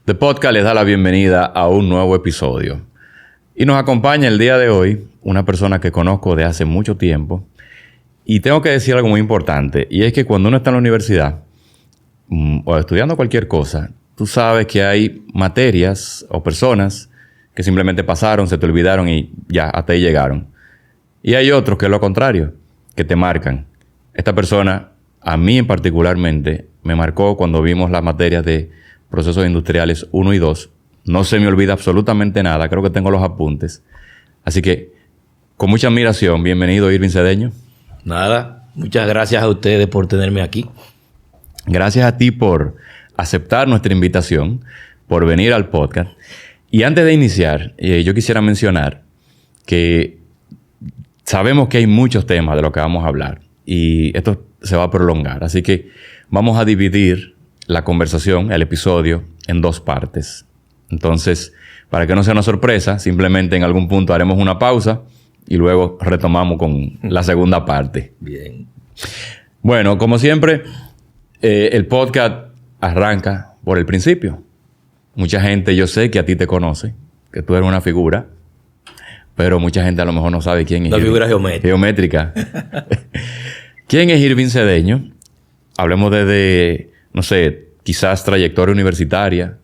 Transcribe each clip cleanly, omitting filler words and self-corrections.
The Podcast les da la bienvenida a un nuevo episodio. Y nos acompaña el día de hoy una persona que conozco de hace mucho tiempo. Y tengo que decir algo muy importante. Y es que cuando uno está en la universidad o estudiando cualquier cosa, tú sabes que hay materias o personas que simplemente pasaron, se te olvidaron y ya, hasta ahí llegaron. Y hay otros que es lo contrario, que te marcan. Esta persona, a mí en particularmente, me marcó cuando vimos las materias de procesos industriales 1 y 2. No se me olvida absolutamente nada. Creo que tengo los apuntes. Así que, con mucha admiración, bienvenido Irving Cedeño. Nada, muchas gracias a ustedes por tenerme aquí. Gracias a ti por aceptar nuestra invitación, por venir al podcast. Y antes de iniciar, yo quisiera mencionar que sabemos que hay muchos temas de los que vamos a hablar y esto se va a prolongar. Así que vamos a dividir la conversación, el episodio, en 2 partes. Entonces, para que no sea una sorpresa, simplemente en algún punto haremos una pausa y luego retomamos con la segunda parte. Bien. Bueno, como siempre, el podcast arranca por el principio. Mucha gente, yo sé que a ti te conoce, que tú eres una figura, pero mucha gente a lo mejor no sabe quién es. La figura geométrica. ¿Quién es Irving Cedeño? Hablemos desde, no sé, quizás trayectoria universitaria,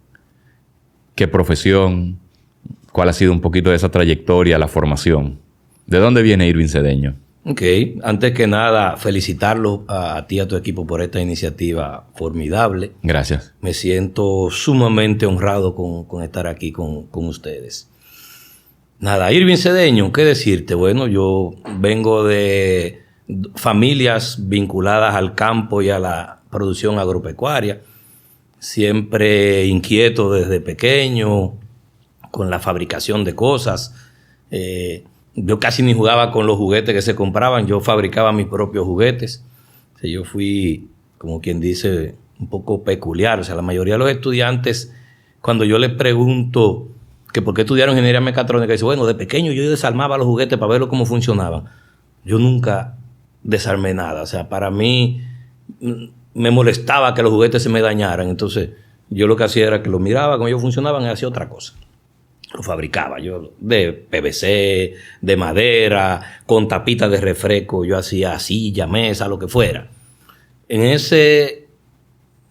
qué profesión, cuál ha sido un poquito de esa trayectoria, la formación. ¿De dónde viene Irving Cedeño? Ok, antes que nada, felicitarlo a ti y a tu equipo por esta iniciativa formidable. Gracias. Me siento sumamente honrado con estar aquí con ustedes. Nada, Irving Cedeño, ¿qué decirte? Bueno, yo vengo de familias vinculadas al campo y a la producción agropecuaria. Siempre inquieto desde pequeño con la fabricación de cosas. Yo casi ni jugaba con los juguetes que se compraban. Yo fabricaba mis propios juguetes. O sea, yo fui, como quien dice, un poco peculiar. O sea, la mayoría de los estudiantes, cuando yo les pregunto que por qué estudiaron ingeniería mecatrónica, dicen, bueno, de pequeño yo desarmaba los juguetes para ver cómo funcionaban. Yo nunca desarmé nada. O sea, para mí me molestaba que los juguetes se me dañaran. Entonces, yo lo que hacía era que los miraba, cómo ellos funcionaban y hacía otra cosa. Lo fabricaba yo de PVC, de madera, con tapitas de refresco. Yo hacía silla, mesa, lo que fuera. En ese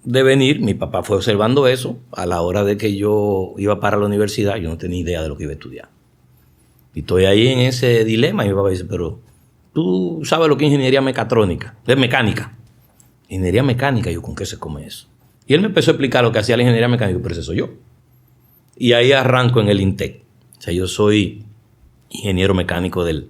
devenir, mi papá fue observando eso. A la hora de que yo iba para la universidad, yo no tenía idea de lo que iba a estudiar. Y estoy ahí en ese dilema. Y mi papá dice, pero tú sabes lo que es ingeniería mecatrónica, es mecánica. Ingeniería mecánica, yo, ¿con qué se come eso? Y él me empezó a explicar lo que hacía la ingeniería mecánica, pero ese soy yo. Y ahí arranco en el INTEC. O sea, yo soy ingeniero mecánico del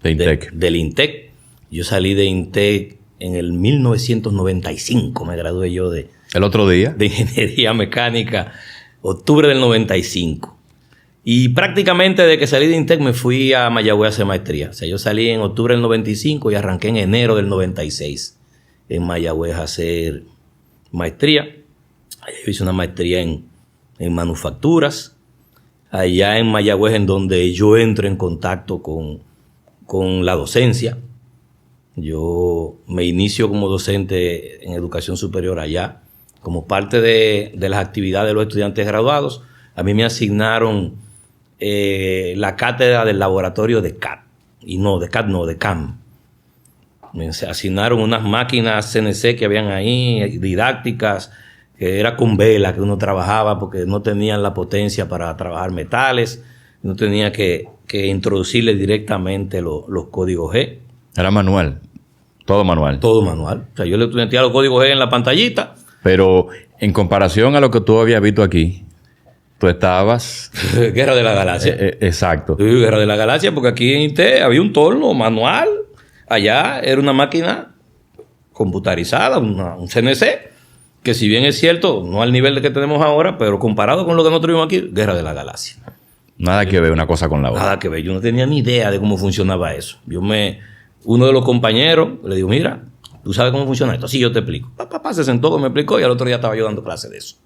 INTEC. Yo salí de INTEC en el 1995. Me gradué yo de... ¿El otro día? De ingeniería mecánica, octubre del 95. Y prácticamente desde que salí de INTEC me fui a Mayagüez a hacer maestría. O sea, yo salí en octubre del 95 y arranqué en enero del 96 en Mayagüez a hacer maestría. Ahí hice una maestría en manufacturas, allá en Mayagüez, en donde yo entro en contacto con la docencia. Yo me inicio como docente en educación superior allá. Como parte de las actividades de los estudiantes graduados, a mí me asignaron la cátedra del laboratorio de CAD. Y no, de CAD no, de CAM. Me asignaron unas máquinas CNC que habían ahí, didácticas, que era con vela que uno trabajaba porque no tenían la potencia para trabajar metales, no tenía que introducirle directamente los códigos G. Era manual, todo manual. Todo manual. O sea, yo le metía los códigos G en la pantallita. Pero en comparación a lo que tú habías visto aquí, tú estabas... Guerra de la Galaxia. Exacto. Guerra de la Galaxia, porque aquí en IT había un torno manual. Allá era una máquina computarizada, un CNC. Que si bien es cierto, no al nivel de que tenemos ahora, pero comparado con lo que nosotros vimos aquí, Guerra de la Galaxia. Nada que ver una cosa con la otra. Nada que ver. Yo no tenía ni idea de cómo funcionaba eso. Uno de los compañeros le digo, mira, ¿tú sabes cómo funciona esto? Sí, yo te explico. Papá se sentó, me explicó y al otro día estaba yo dando clases de eso.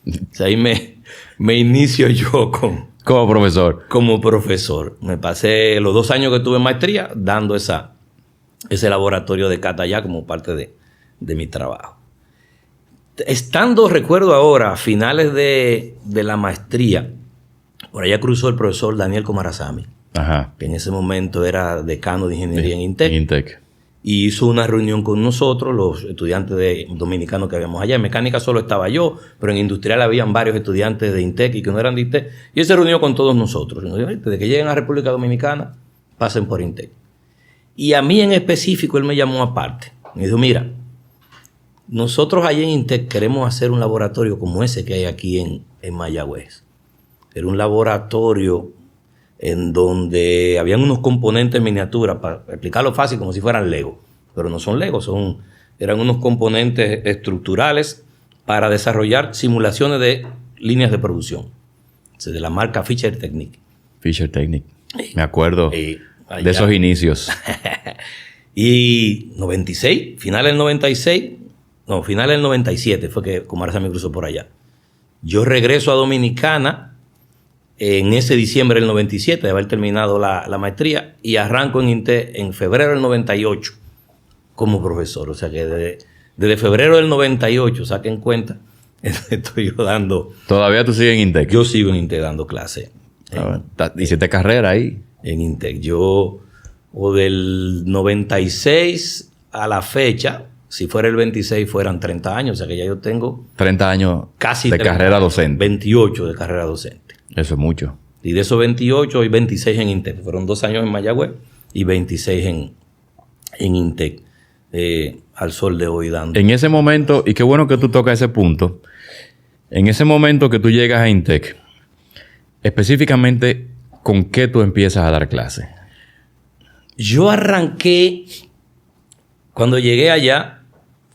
O sea, ahí me inicio yo como profesor. Como profesor. Me pasé los 2 años que tuve en maestría dando ese laboratorio de cata allá como parte de mi trabajo. Estando, recuerdo ahora, a finales de la maestría, por allá cruzó el profesor Daniel Comarazami, Ajá. que en ese momento era decano de ingeniería en INTEC. INTEC. Y hizo una reunión con nosotros, los estudiantes dominicanos que habíamos allá. En mecánica solo estaba yo, pero en industrial habían varios estudiantes de INTEC y que no eran de INTEC. Y él se reunió con todos nosotros. Y nos dijo, desde que lleguen a República Dominicana, pasen por INTEC. Y a mí en específico, él me llamó aparte. Me dijo, mira, nosotros allá en INTEC queremos hacer un laboratorio como ese que hay aquí en Mayagüez. Era un laboratorio en donde habían unos componentes miniaturas, para explicarlo fácil, como si fueran Lego. Pero no son Lego, eran unos componentes estructurales para desarrollar simulaciones de líneas de producción. De la marca Fischer Technic. Fischer Technic. Me acuerdo de esos inicios. Y 96, finales del 96, no, finales del 97 fue que Comarazami cruzó por allá. Yo regreso a Dominicana en ese diciembre del 97, de haber terminado la maestría, y arranco en INTEC en febrero del 98 como profesor. O sea que desde febrero del 98, saquen cuenta, estoy yo dando... ¿Todavía tú sigues en INTEC? Yo sigo en INTEC dando clases. ¿Hiciste carrera ahí? En INTEC. Yo, o del 96 a la fecha, si fuera el 26, fueran 30 años. O sea que ya yo tengo... 30 años casi de carrera docente. 28 de carrera docente. Eso es mucho. Y de esos 28, hay 26 en INTEC. Fueron 2 años en Mayagüez y 26 en INTEC. Al sol de hoy dando. En ese momento, y qué bueno que tú tocas ese punto, en ese momento que tú llegas a INTEC, específicamente, ¿con qué tú empiezas a dar clases? Yo arranqué, cuando llegué allá,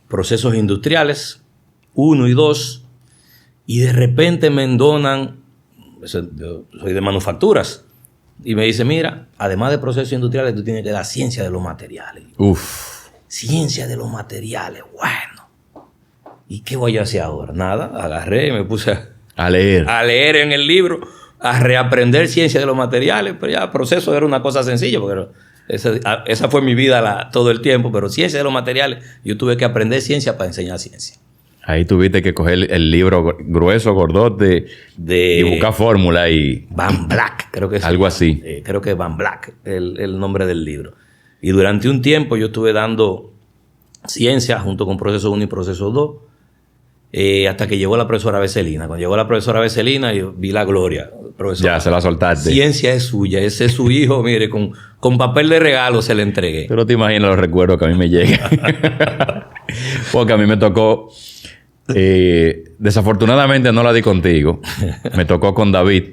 procesos industriales, 1 y 2, y de repente me endonan, yo soy de manufacturas, y me dice, mira, además de procesos industriales, tú tienes que dar ciencia de los materiales. Uf. Ciencia de los materiales, bueno. ¿Y qué voy a hacer ahora? Nada, agarré y me puse a leer. A leer en el libro, a reaprender ciencia de los materiales, pero ya el proceso era una cosa sencilla, porque esa fue mi vida todo el tiempo, pero ciencia de los materiales, yo tuve que aprender ciencia para enseñar ciencia. Ahí tuviste que coger el libro grueso, gordote, y buscar fórmula y... Van Black, creo que es. Algo así. Creo que es Van Black, el nombre del libro. Y durante un tiempo yo estuve dando ciencia junto con proceso 1 y proceso 2, hasta que llegó la profesora Becelina. Cuando llegó la profesora Becelina, yo vi la gloria. Profesora, ya, se la soltaste. Ciencia es suya, ese es su hijo, mire, con papel de regalo se le entregué. Pero te imaginas los recuerdos que a mí me llegan. Porque a mí me tocó... desafortunadamente no la di contigo. Me tocó con David.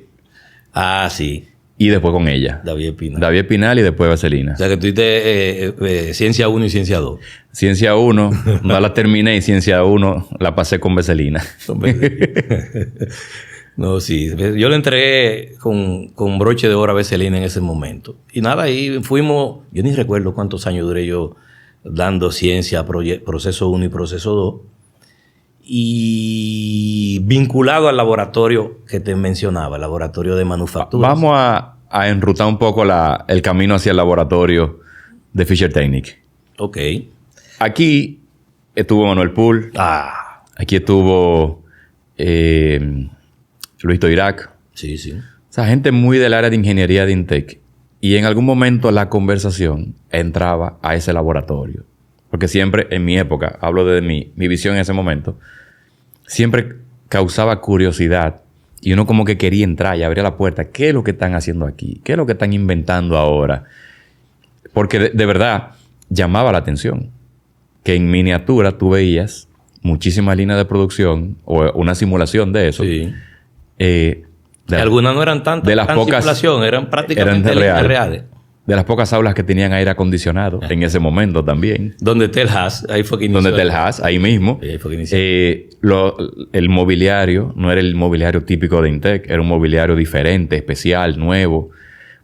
Ah, sí. Y después con ella. David Espinal. David Espinal y después Vaselina. O sea que tú diste Ciencia 1 y Ciencia 2. Ciencia 1 no la terminé y Ciencia 1 la pasé con Vaselina. No, sí. Yo le entregué con broche de oro a Vaselina en ese momento. Y nada, ahí fuimos... Yo ni recuerdo cuántos años duré yo dando ciencia, proceso 1 y proceso 2. Y vinculado al laboratorio que te mencionaba, el laboratorio de manufactura. Vamos a enrutar un poco el camino hacia el laboratorio de Fischer Technic. Ok. Aquí estuvo Manuel Pool. Aquí estuvo Luis Toirac. Sí, sí. O sea, gente muy del área de ingeniería de INTEC. Y en algún momento la conversación entraba a ese laboratorio. Porque siempre, en mi época, hablo de mi visión en ese momento, siempre causaba curiosidad. Y uno como que quería entrar y abría la puerta. ¿Qué es lo que están haciendo aquí? ¿Qué es lo que están inventando ahora? Porque de verdad llamaba la atención. Que en miniatura tú veías muchísimas líneas de producción o una simulación de eso. Sí. Algunas no eran tantas. De las pocas simulación, eran prácticamente líneas reales. De las pocas aulas que tenían aire acondicionado en ese momento también. Donde Telhas, ahí fue que inició. Donde Telhas, ahí mismo. Ahí fue que inició. El mobiliario no era el mobiliario típico de INTEC, era un mobiliario diferente, especial, nuevo.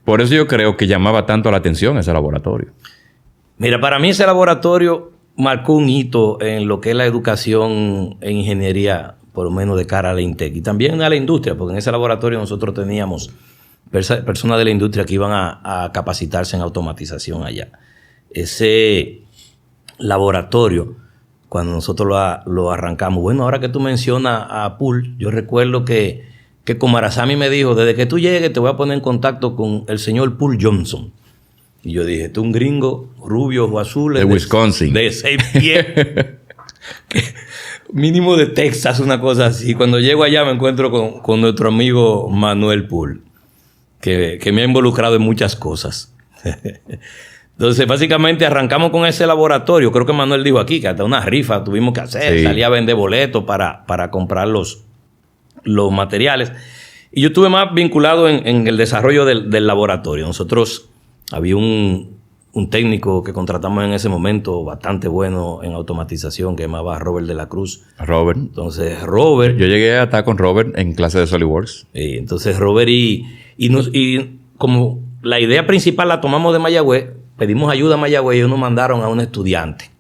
Por eso yo creo que llamaba tanto la atención ese laboratorio. Mira, para mí ese laboratorio marcó un hito en lo que es la educación en ingeniería, por lo menos de cara a la INTEC. Y también a la industria, porque en ese laboratorio nosotros teníamos personas de la industria que iban a capacitarse en automatización allá. Ese laboratorio cuando nosotros lo arrancamos. Bueno, ahora que tú mencionas a Pool, yo recuerdo que Comarazami me dijo, desde que tú llegues te voy a poner en contacto con el señor Pool Johnson. Y yo dije, tú un gringo, rubio o azul. De Wisconsin. De 6 pies. Mínimo de Texas, una cosa así. Cuando llego allá me encuentro con nuestro amigo Manuel Pool, que me ha involucrado en muchas cosas. Entonces, básicamente arrancamos con ese laboratorio. Creo que Manuel dijo aquí que hasta una rifa tuvimos que hacer. Sí. Salía a vender boletos para comprar los materiales. Y yo estuve más vinculado en el desarrollo del laboratorio. Nosotros, había un técnico que contratamos en ese momento bastante bueno en automatización que llamaba Robert de la Cruz. Robert. Entonces, Robert... Yo llegué a estar con Robert en clase de SolidWorks. Entonces, Robert y como la idea principal la tomamos de Mayagüez, pedimos ayuda a Mayagüez y ellos nos mandaron a una estudiante.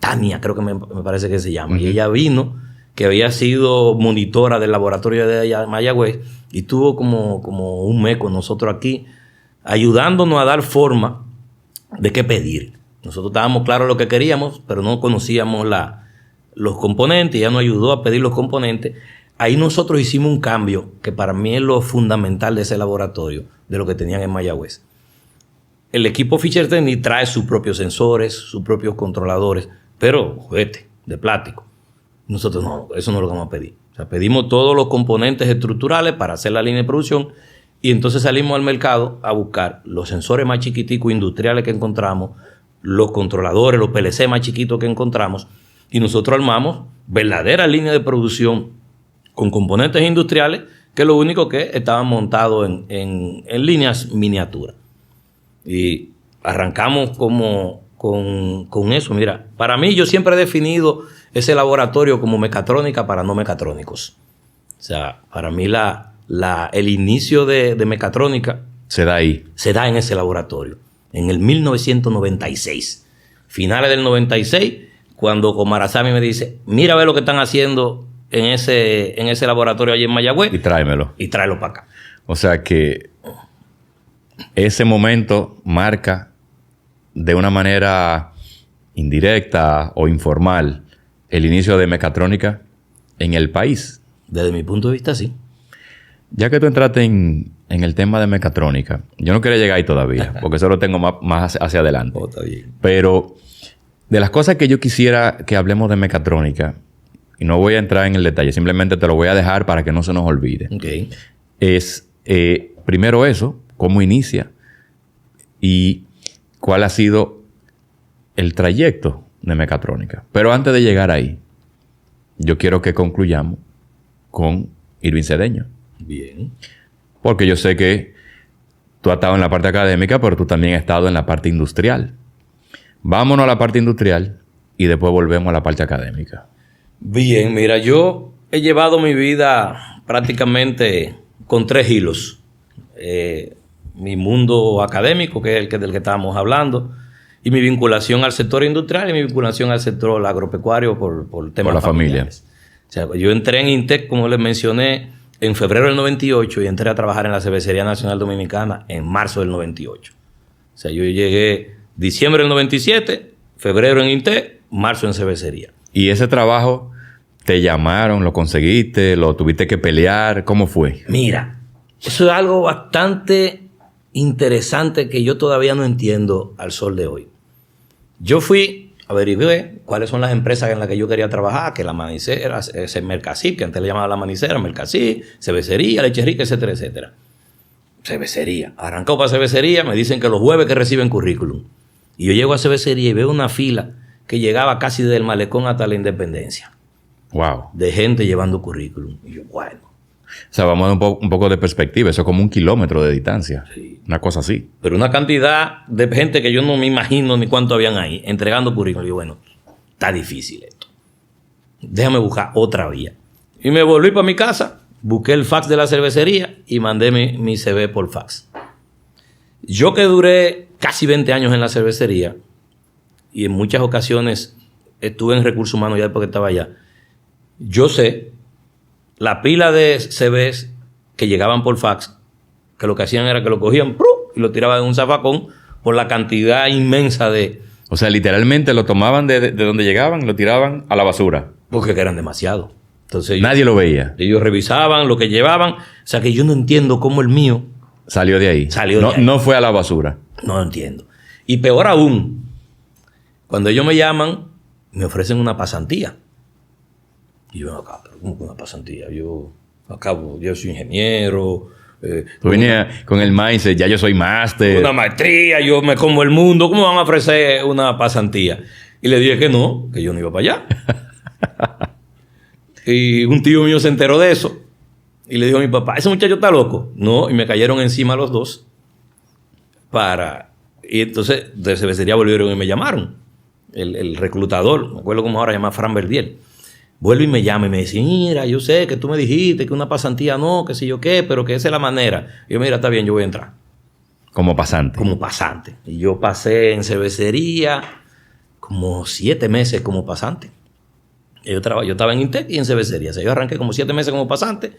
Tania, creo que me parece que se llama. Y ella vino, que había sido monitora del laboratorio de Mayagüez y tuvo como un mes con nosotros aquí, ayudándonos a dar forma de qué pedir. Nosotros estábamos claros lo que queríamos, pero no conocíamos los componentes. Ella nos ayudó a pedir los componentes. Ahí nosotros hicimos un cambio que para mí es lo fundamental de ese laboratorio, de lo que tenían en Mayagüez. El equipo Fisher Technic trae sus propios sensores, sus propios controladores, pero juguete de plástico. Nosotros no, eso no lo vamos a pedir. O sea, pedimos todos los componentes estructurales para hacer la línea de producción y entonces salimos al mercado a buscar los sensores más chiquiticos industriales que encontramos, los controladores, los PLC más chiquitos que encontramos y nosotros armamos verdaderas líneas de producción con componentes industriales que lo único que estaban montados en líneas miniaturas. Y arrancamos con eso. Mira, para mí yo siempre he definido ese laboratorio como mecatrónica para no mecatrónicos. O sea, para mí el inicio de mecatrónica se da ahí. Se da en ese laboratorio. En el 1996. Finales del 96, cuando Comarazami me dice, mira a ver lo que están haciendo en ese laboratorio allí en Mayagüez. Y tráemelo. Y tráelo para acá. O sea que ese momento marca de una manera indirecta o informal el inicio de mecatrónica en el país. Desde mi punto de vista, sí. Ya que tú entraste en el tema de mecatrónica, yo no quería llegar ahí todavía, porque eso lo tengo más hacia adelante. Oh, está bien. Pero de las cosas que yo quisiera que hablemos de mecatrónica, y no voy a entrar en el detalle, simplemente te lo voy a dejar para que no se nos olvide. Okay. Es primero eso, cómo inicia y cuál ha sido el trayecto de mecatrónica. Pero antes de llegar ahí, yo quiero que concluyamos con Irving Cedeño. Bien. Porque yo sé que tú has estado en la parte académica, pero tú también has estado en la parte industrial. Vámonos a la parte industrial y después volvemos a la parte académica. Bien, mira, yo he llevado mi vida prácticamente con 3 hilos. Mi mundo académico, que es del que estábamos hablando, y mi vinculación al sector industrial y mi vinculación al sector agropecuario por temas por la familia. O sea, yo entré en Intec, como les mencioné, en febrero del 98 y entré a trabajar en la Cervecería Nacional Dominicana en marzo del 98. O sea, yo llegué diciembre del 97, febrero en Intec, marzo en cervecería. ¿Y ese trabajo te llamaron, lo conseguiste, lo tuviste que pelear? ¿Cómo fue? Mira, eso es algo bastante interesante que yo todavía no entiendo al sol de hoy. Yo averigué cuáles son las empresas en las que yo quería trabajar, que la Manicera, ese Mercasí, que antes le llamaba la Manicera, Mercasí, Cervecería, Leche Rica, etcétera, etcétera. Cervecería. Arrancó para cervecería, me dicen que los jueves que reciben currículum. Y yo llego a cervecería y veo una fila que llegaba casi desde el Malecón hasta la Independencia. Wow. De gente llevando currículum. Y yo, bueno. O sea, vamos a dar un poco de perspectiva. Eso es como 1 kilómetro de distancia. Sí. Una cosa así. Pero una cantidad de gente que yo no me imagino ni cuánto habían ahí, entregando currículum. Y yo, bueno, está difícil esto. Déjame buscar otra vía. Y me volví para mi casa, busqué el fax de la cervecería y mandé mi CV por fax. Yo que duré casi 20 años en la cervecería y en muchas ocasiones estuve en recursos humanos ya después que estaba allá, yo sé la pila de CVs que llegaban por fax, que lo que hacían era que lo cogían y lo tiraban en un zafacón por la cantidad inmensa de O sea, literalmente lo tomaban de donde llegaban y lo tiraban a la basura. Porque eran demasiado. Entonces Nadie lo veía. ellos revisaban lo que llevaban. O sea que yo no entiendo cómo el mío Salió de ahí. Salió de ahí. No fue a la basura. no lo entiendo. Y peor aún, cuando ellos me llaman, me ofrecen una pasantía. Y yo acá, pero ¿cómo que una pasantía? Yo soy ingeniero. Tú venías con el mindset, ya yo soy máster. Una maestría, yo me como el mundo. ¿Cómo van a ofrecer una pasantía? Y le dije que no, que yo no iba para allá. Y un tío mío se enteró de eso. Y le dijo a mi papá, ¿ese muchacho está loco? No, y me cayeron encima los dos. Y entonces de cervecería volvieron y me llamaron. El reclutador, me acuerdo cómo ahora se llama Fran Verdiel. Vuelve y me llama y me dice, mira, yo sé que tú me dijiste que una pasantía no, que sé yo qué, pero que esa es la manera. Y yo, mira, está bien, yo voy a entrar. Como pasante. Como pasante. Y yo pasé en cervecería como 7 meses como pasante. Yo estaba en Intec y en cervecería. O sea, yo arranqué como 7 meses como pasante.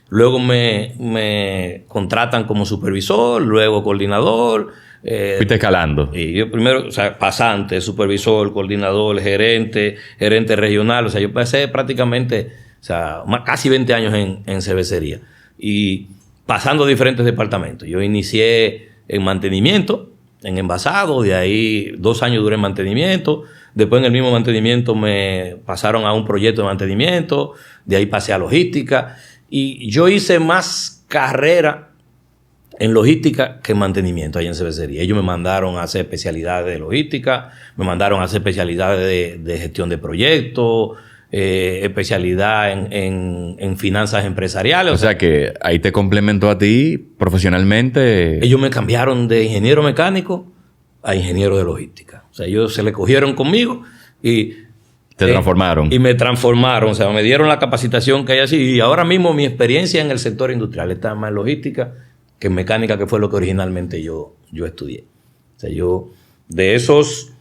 Luego me contratan como supervisor, luego coordinador. Fuiste escalando. Y yo primero, o sea, pasante, supervisor, coordinador, gerente regional. O sea, yo pasé prácticamente, o sea, casi 20 años en cervecería. Y pasando diferentes departamentos. Yo inicié en mantenimiento, en envasado. De ahí 2 años duré en mantenimiento. Después en el mismo mantenimiento me pasaron a un proyecto de mantenimiento. De ahí pasé a logística. Y yo hice más carrera en logística que en mantenimiento ahí en cervecería. Ellos me mandaron a hacer especialidades de logística, me mandaron a hacer especialidades de gestión de proyectos, especialidad en finanzas empresariales. O sea que ahí te complementó a ti profesionalmente. Ellos me cambiaron de ingeniero mecánico a ingeniero de logística. O sea, ellos se le cogieron conmigo y... Te transformaron. Y me transformaron, o sea, me dieron la capacitación que hay así. Y ahora mismo mi experiencia en el sector industrial está más en logística que en mecánica, que fue lo que originalmente yo estudié. O sea, yo de esos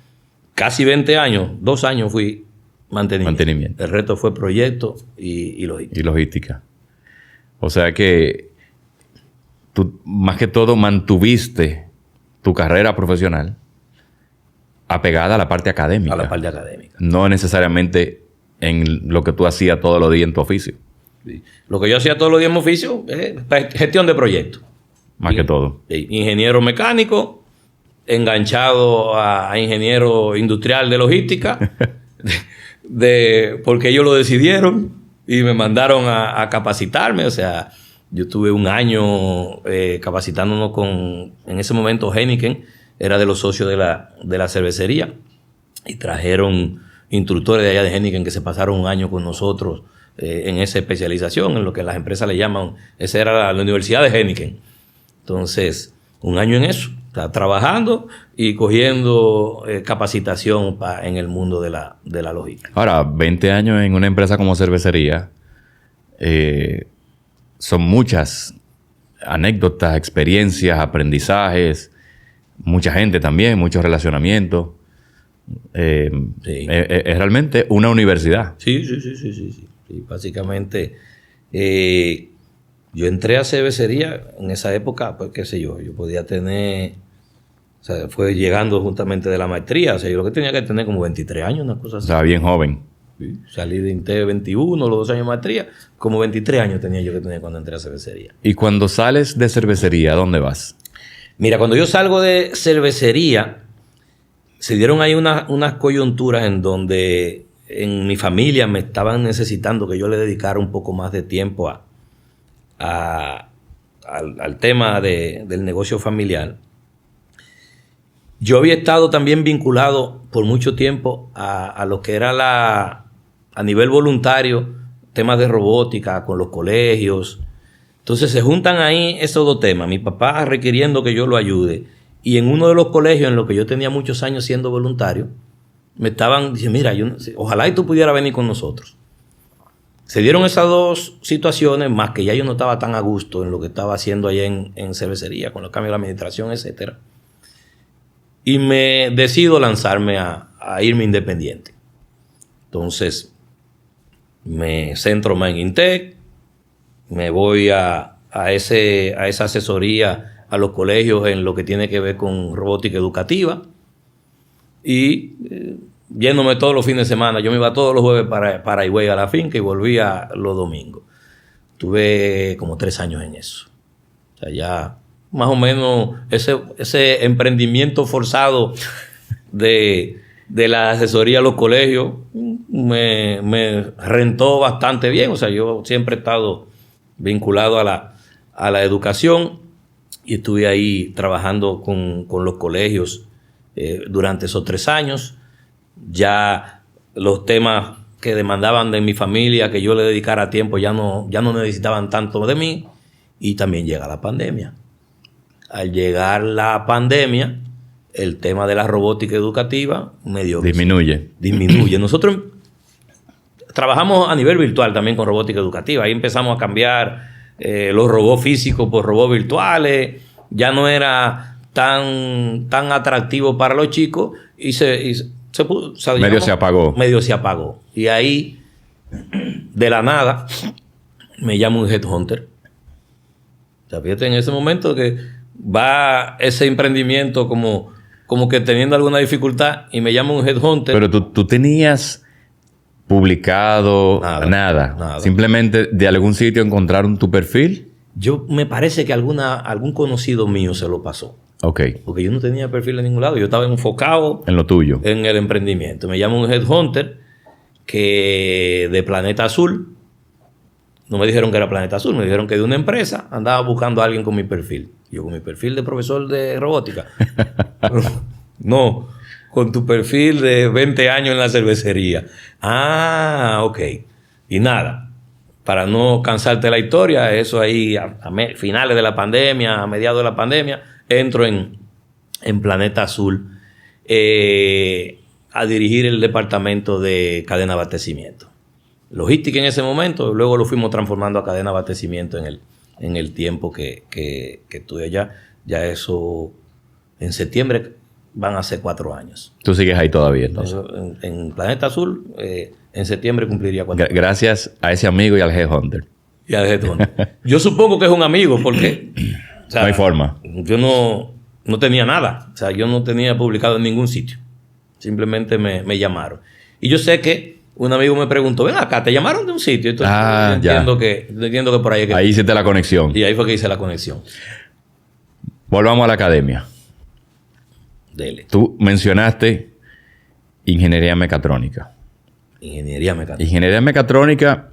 casi 20 años, 2 años fui mantenimiento. El resto fue proyecto y logística. Y logística. O sea que tú, más que todo, mantuviste tu carrera profesional apegada a la parte académica. A la parte académica. No necesariamente en lo que tú hacías todos los días en tu oficio. Sí. Lo que yo hacía todos los días en mi oficio es gestión de proyectos. Más que todo. Ingeniero mecánico, enganchado a ingeniero industrial de logística, porque ellos lo decidieron y me mandaron a capacitarme. O sea, yo tuve 1 año capacitándonos en ese momento Heineken era de los socios de la cervecería y trajeron instructores de allá de Heineken que se pasaron 1 año con nosotros en esa especialización, en lo que las empresas le llaman, esa era la Universidad de Heineken. Entonces, 1 año en eso, trabajando y cogiendo capacitación en el mundo de la logística. Ahora, 20 años en una empresa como cervecería, son muchas anécdotas, experiencias, aprendizajes, mucha gente también, muchos relacionamientos. Sí. Es realmente una universidad. Sí. Sí, básicamente, yo entré a cervecería en esa época, pues qué sé yo podía tener, o sea, fue llegando justamente de la maestría, o sea, yo lo que tenía que tener como 23 años, una cosa así. O sea, bien joven. Sí, salí de Inte 21, los 2 años de maestría, como 23 años tenía yo que tener cuando entré a cervecería. Y cuando sales de cervecería, ¿a dónde vas? Mira, cuando yo salgo de cervecería, se dieron ahí unas coyunturas en donde en mi familia me estaban necesitando que yo le dedicara un poco más de tiempo al tema del negocio familiar. Yo había estado también vinculado por mucho tiempo a lo que era a nivel voluntario, temas de robótica con los colegios. Entonces se juntan ahí esos 2 temas. Mi papá requiriendo que yo lo ayude. Y en uno de los colegios en los que yo tenía muchos años siendo voluntario, me estaban diciendo, mira, ojalá y tú pudieras venir con nosotros. Se dieron esas 2 situaciones, más que ya yo no estaba tan a gusto en lo que estaba haciendo allá en cervecería, con los cambios de la administración, etcétera. Y me decido lanzarme a irme independiente. Entonces, me centro más en Intec, me voy a esa asesoría a los colegios en lo que tiene que ver con robótica educativa. y yéndome todos los fines de semana. Yo me iba todos los jueves para Higüey a la finca y volvía los domingos. Tuve como 3 años en eso. O sea, ya más o menos ese emprendimiento forzado de la asesoría a los colegios me rentó bastante bien. O sea, yo siempre he estado vinculado a la educación y estuve ahí trabajando con los colegios durante esos 3 años. Ya los temas que demandaban de mi familia que yo le dedicara tiempo ya no necesitaban tanto de mí, y también llega la pandemia. Al llegar la pandemia, el tema de la robótica educativa disminuye. Nosotros trabajamos a nivel virtual también con robótica educativa. Ahí empezamos a cambiar los robots físicos por robots virtuales. Ya no era tan atractivo para los chicos y medio se apagó. Y ahí, de la nada, me llama un headhunter. O sea, fíjate, en ese momento que va ese emprendimiento como que teniendo alguna dificultad, y me llama un headhunter. Pero tú tenías publicado nada. Simplemente de algún sitio encontraron tu perfil. Me parece que algún conocido mío se lo pasó. Ok. Porque yo no tenía perfil en ningún lado. Yo estaba enfocado en lo tuyo, en el emprendimiento. Me llama un headhunter de Planeta Azul. No me dijeron que era Planeta Azul, me dijeron que de una empresa andaba buscando a alguien con mi perfil. Yo, con mi perfil de profesor de robótica. No, con tu perfil de 20 años en la cervecería. Ah, ok. Y nada, para no cansarte la historia, eso ahí a finales de la pandemia, a mediados de la pandemia, entro en Planeta Azul a dirigir el departamento de cadena de abastecimiento. Logística en ese momento, luego lo fuimos transformando a cadena de abastecimiento en el tiempo que estuve allá. Ya eso, en septiembre van a ser 4 años. ¿Tú sigues ahí todavía entonces? En Planeta Azul, en septiembre cumpliría 4 años. Gracias a ese amigo y al headhunter. Yo supongo que es un amigo porque... O sea, no hay forma. Yo no tenía nada. O sea, yo no tenía publicado en ningún sitio. Simplemente me llamaron. Y yo sé que un amigo me preguntó, ven acá, ¿te llamaron de un sitio? Entonces, entiendo que por ahí es que... Ahí hiciste la conexión. Y ahí fue que hice la conexión. Volvamos a la academia. Dele. Tú mencionaste ingeniería mecatrónica. Ingeniería mecatrónica,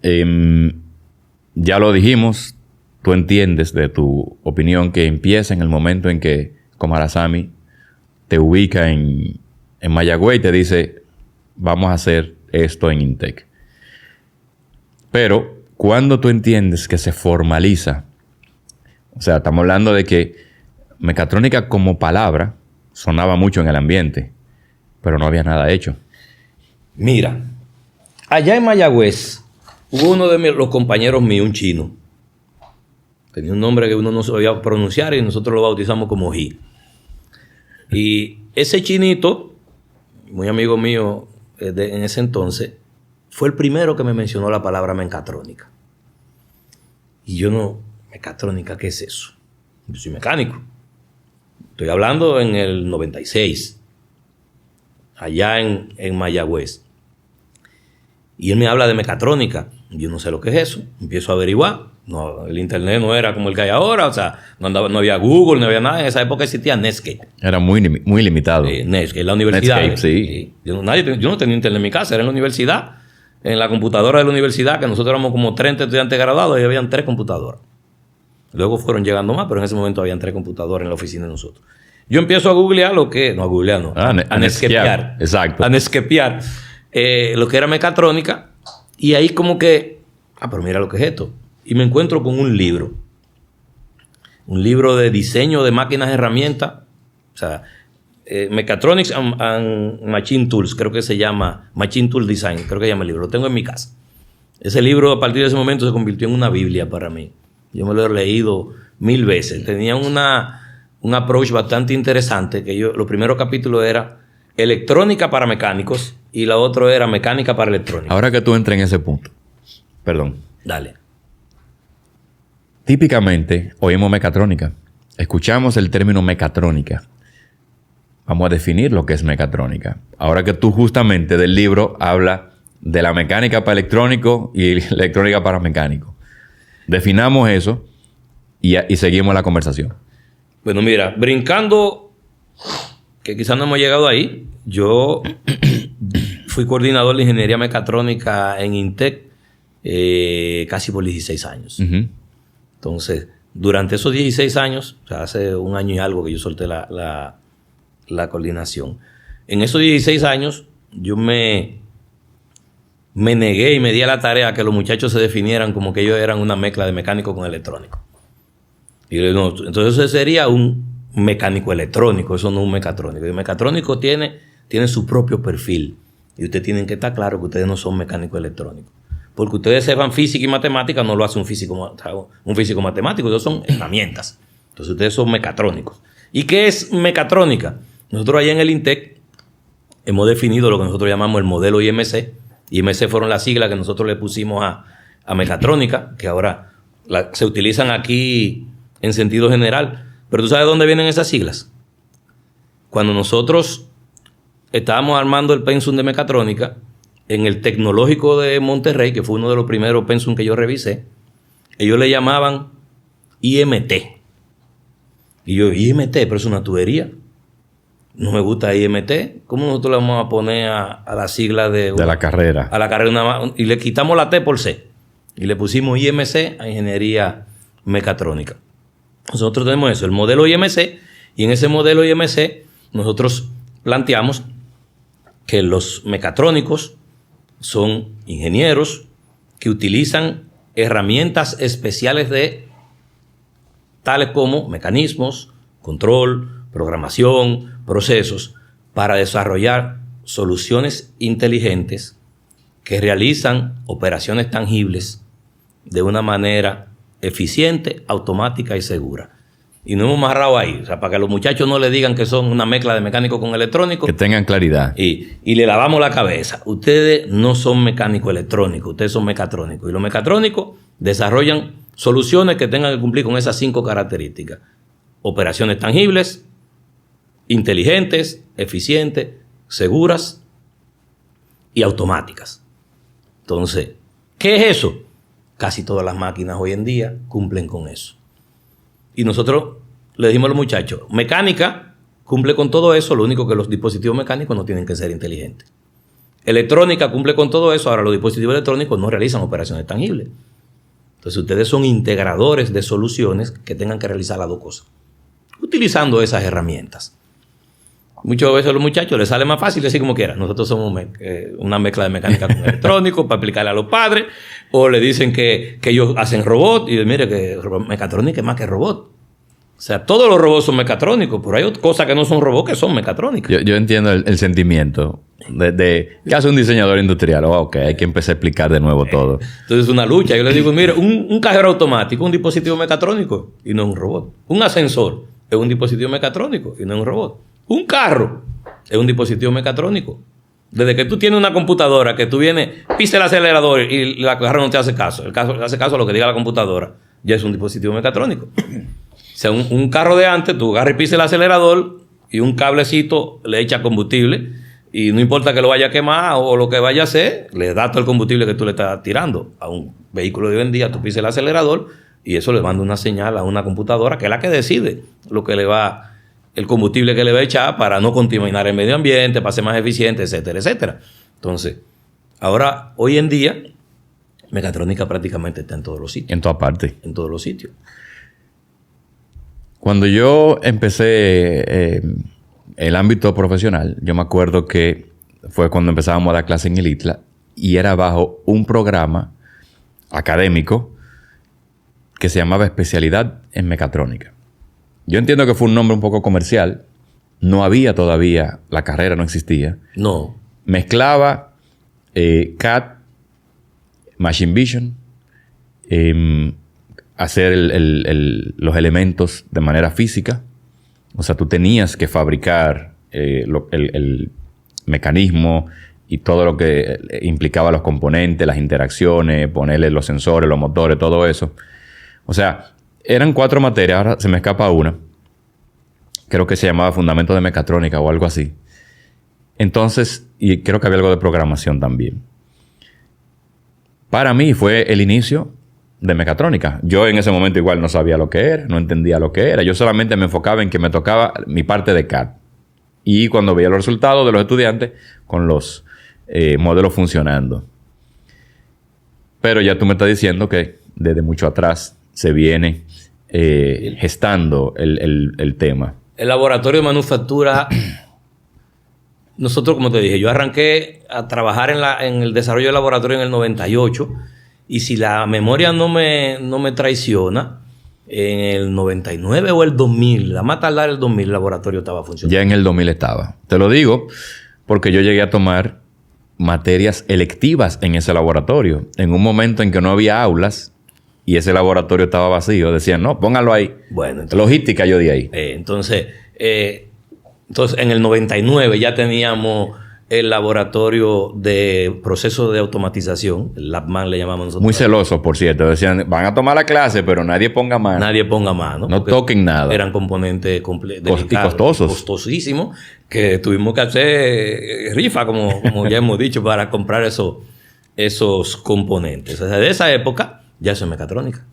ya lo dijimos, tú entiendes de tu opinión que empieza en el momento en que Comarasami te ubica en Mayagüey y te dice, vamos a hacer esto en Intec. Pero cuando tú entiendes que se formaliza, o sea, estamos hablando de que mecatrónica como palabra sonaba mucho en el ambiente, pero no había nada hecho. Mira, allá en Mayagüez hubo uno de los compañeros míos, un chino. Tenía un nombre que uno no sabía pronunciar y nosotros lo bautizamos como Ji. Y ese chinito, muy amigo mío en ese entonces, fue el primero que me mencionó la palabra mecatrónica. Y yo no, mecatrónica, ¿qué es eso? Yo soy mecánico. Estoy hablando en el 96, allá en Mayagüez. Y él me habla de mecatrónica. Yo no sé lo que es eso. Empiezo a averiguar. No, el internet no era como el que hay ahora. O sea, no había Google, no había nada. En esa época existía Netscape. Era muy limitado. Netscape, la universidad. Netscape, sí. Yo no tenía internet en mi casa. Era en la universidad. En la computadora de la universidad, que nosotros éramos como 30 estudiantes graduados y habían 3 computadoras. Luego fueron llegando más, pero en ese momento habían 3 computadoras en la oficina de nosotros. Yo empiezo a googlear lo que... No, a googlear no. A Netscapear. Exacto. A Netscapear lo que era mecatrónica. Y ahí como que... pero mira lo que es esto. Y me encuentro con un libro. Un libro de diseño de máquinas y herramientas. O sea, Mechatronics and Machine Tools. Creo que se llama Machine Tool Design. Creo que se llama el libro. Lo tengo en mi casa. Ese libro a partir de ese momento se convirtió en una Biblia para mí. Yo me lo he leído 1000 veces. Tenía un approach bastante interesante. Que los primeros capítulos era electrónica para mecánicos y la otra era mecánica para electrónica. Ahora que tú entras en ese punto. Perdón. Dale. Típicamente oímos mecatrónica. Escuchamos el término mecatrónica. vamos a definir lo que es mecatrónica. Ahora que tú justamente del libro hablas de la mecánica para electrónico y electrónica para mecánico. Definamos eso y seguimos la conversación. Bueno, mira, brincando, que quizás no hemos llegado ahí, yo fui coordinador de ingeniería mecatrónica en INTEC casi por 16 años. Uh-huh. Entonces, durante esos 16 años, o sea, hace un año y algo que yo solté la coordinación. En esos 16 años, yo me negué y me di a la tarea a que los muchachos se definieran como que ellos eran una mezcla de mecánico con electrónico. Y yo, no, entonces eso sería un mecánico electrónico, eso no es un mecatrónico. Y el mecatrónico tiene su propio perfil. Y ustedes tienen que estar claros que ustedes no son mecánicos electrónicos. Porque ustedes sepan física y matemática, no lo hace un físico matemático, ellos son herramientas. Entonces ustedes son mecatrónicos. ¿Y qué es mecatrónica? Nosotros allá en el INTEC hemos definido lo que nosotros llamamos el modelo IMC. IMC fueron las siglas que nosotros le pusimos a mecatrónica, que ahora se utilizan aquí en sentido general. Pero ¿tú sabes de dónde vienen esas siglas? Cuando nosotros estábamos armando el pensum de mecatrónica, en el Tecnológico de Monterrey, que fue uno de los primeros pensum que yo revisé, ellos le llamaban IMT. Y yo, IMT, pero es una tubería. No me gusta IMT. ¿Cómo nosotros le vamos a poner a la sigla de la carrera? A la carrera y le quitamos la T por C. Y le pusimos IMC a Ingeniería Mecatrónica. Nosotros tenemos eso, el modelo IMC, y en ese modelo IMC nosotros planteamos que los mecatrónicos son ingenieros que utilizan herramientas especiales tales como mecanismos, control, programación, procesos, para desarrollar soluciones inteligentes que realizan operaciones tangibles de una manera eficiente, automática y segura. Y no hemos amarrado ahí, o sea, para que los muchachos no le digan que son una mezcla de mecánico con electrónico. Que tengan claridad. Y le lavamos la cabeza. Ustedes no son mecánicos electrónicos, ustedes son mecatrónicos. Y los mecatrónicos desarrollan soluciones que tengan que cumplir con esas 5 características. Operaciones tangibles, inteligentes, eficientes, seguras y automáticas. Entonces, ¿qué es eso? Casi todas las máquinas hoy en día cumplen con eso. Y nosotros le dijimos a los muchachos, mecánica cumple con todo eso, lo único que los dispositivos mecánicos no tienen que ser inteligentes. Electrónica cumple con todo eso, ahora los dispositivos electrónicos no realizan operaciones tangibles. Entonces ustedes son integradores de soluciones que tengan que realizar las 2 cosas, utilizando esas herramientas. Muchas veces a los muchachos les sale más fácil decir como quiera. Nosotros somos una mezcla de mecánica con electrónico para aplicarle a los padres. O le dicen que ellos hacen robot. Y mire que mecatrónica es más que robot. O sea, todos los robots son mecatrónicos. Pero hay cosas que no son robots que son mecatrónicas. Yo entiendo el sentimiento de ¿qué hace un diseñador industrial? Ok, hay que empezar a explicar de nuevo todo. Entonces es una lucha. Yo les digo, mire, un cajero automático es un dispositivo mecatrónico y no es un robot. Un ascensor es un dispositivo mecatrónico y no es un robot. Un carro es un dispositivo mecatrónico. Desde que tú tienes una computadora, que tú vienes, pisa el acelerador y la carro no te hace caso. El carro hace caso a lo que diga la computadora. Ya es un dispositivo mecatrónico. O sea, un carro de antes, tú agarras y pisas el acelerador y un cablecito le echa combustible y no importa que lo vaya a quemar o lo que vaya a hacer, le da todo el combustible que tú le estás tirando. A un vehículo de hoy en día, tú pisas el acelerador y eso le manda una señal a una computadora que es la que decide lo que le va el combustible que le va a echar para no contaminar el medio ambiente, para ser más eficiente, etcétera, etcétera. Entonces, ahora, hoy en día, mecatrónica prácticamente está en todos los sitios. En todas partes. En todos los sitios. Cuando yo empecé el ámbito profesional, yo me acuerdo que fue cuando empezábamos a dar clase en el ITLA y era bajo un programa académico que se llamaba Especialidad en Mecatrónica. Yo entiendo que fue un nombre un poco comercial. No había todavía, la carrera no existía. No. Mezclaba CAD, Machine Vision, hacer los elementos de manera física. O sea, tú tenías que fabricar el mecanismo y todo lo que implicaba los componentes, las interacciones, ponerle los sensores, los motores, todo eso. O sea, eran 4 materias, ahora se me escapa una, creo que se llamaba Fundamentos de Mecatrónica o algo así. Entonces, y creo que había algo de programación también. Para mí fue el inicio de mecatrónica. Yo en ese momento igual no sabía lo que era, no entendía lo que era. Yo solamente me enfocaba en que me tocaba mi parte de CAD. Y cuando veía los resultados de los estudiantes con los modelos funcionando. Pero ya tú me estás diciendo que desde mucho atrás se viene gestando el tema. El laboratorio de manufactura, nosotros, como te dije, yo arranqué a trabajar en el desarrollo del laboratorio en el 98, y si la memoria no me traiciona, en el 99 o el 2000, a más tardar el 2000, el laboratorio estaba funcionando. Ya en el 2000 estaba. Te lo digo porque yo llegué a tomar materias electivas en ese laboratorio. En un momento en que no había aulas y ese laboratorio estaba vacío, decían, no, póngalo ahí. Bueno, entonces, logística yo di ahí. Entonces, en el 99 ya teníamos el laboratorio de procesos de automatización, el LabMan le llamamos nosotros. Muy celosos, por cierto. Decían, van a tomar la clase, pero nadie ponga mano. Nadie ponga mano. No toquen nada. Eran componentes delicados, y costosos. Costosísimos, que tuvimos que hacer rifa, como ya hemos dicho, para comprar esos componentes. O sea, de esa época, ya eso es mecatrónica.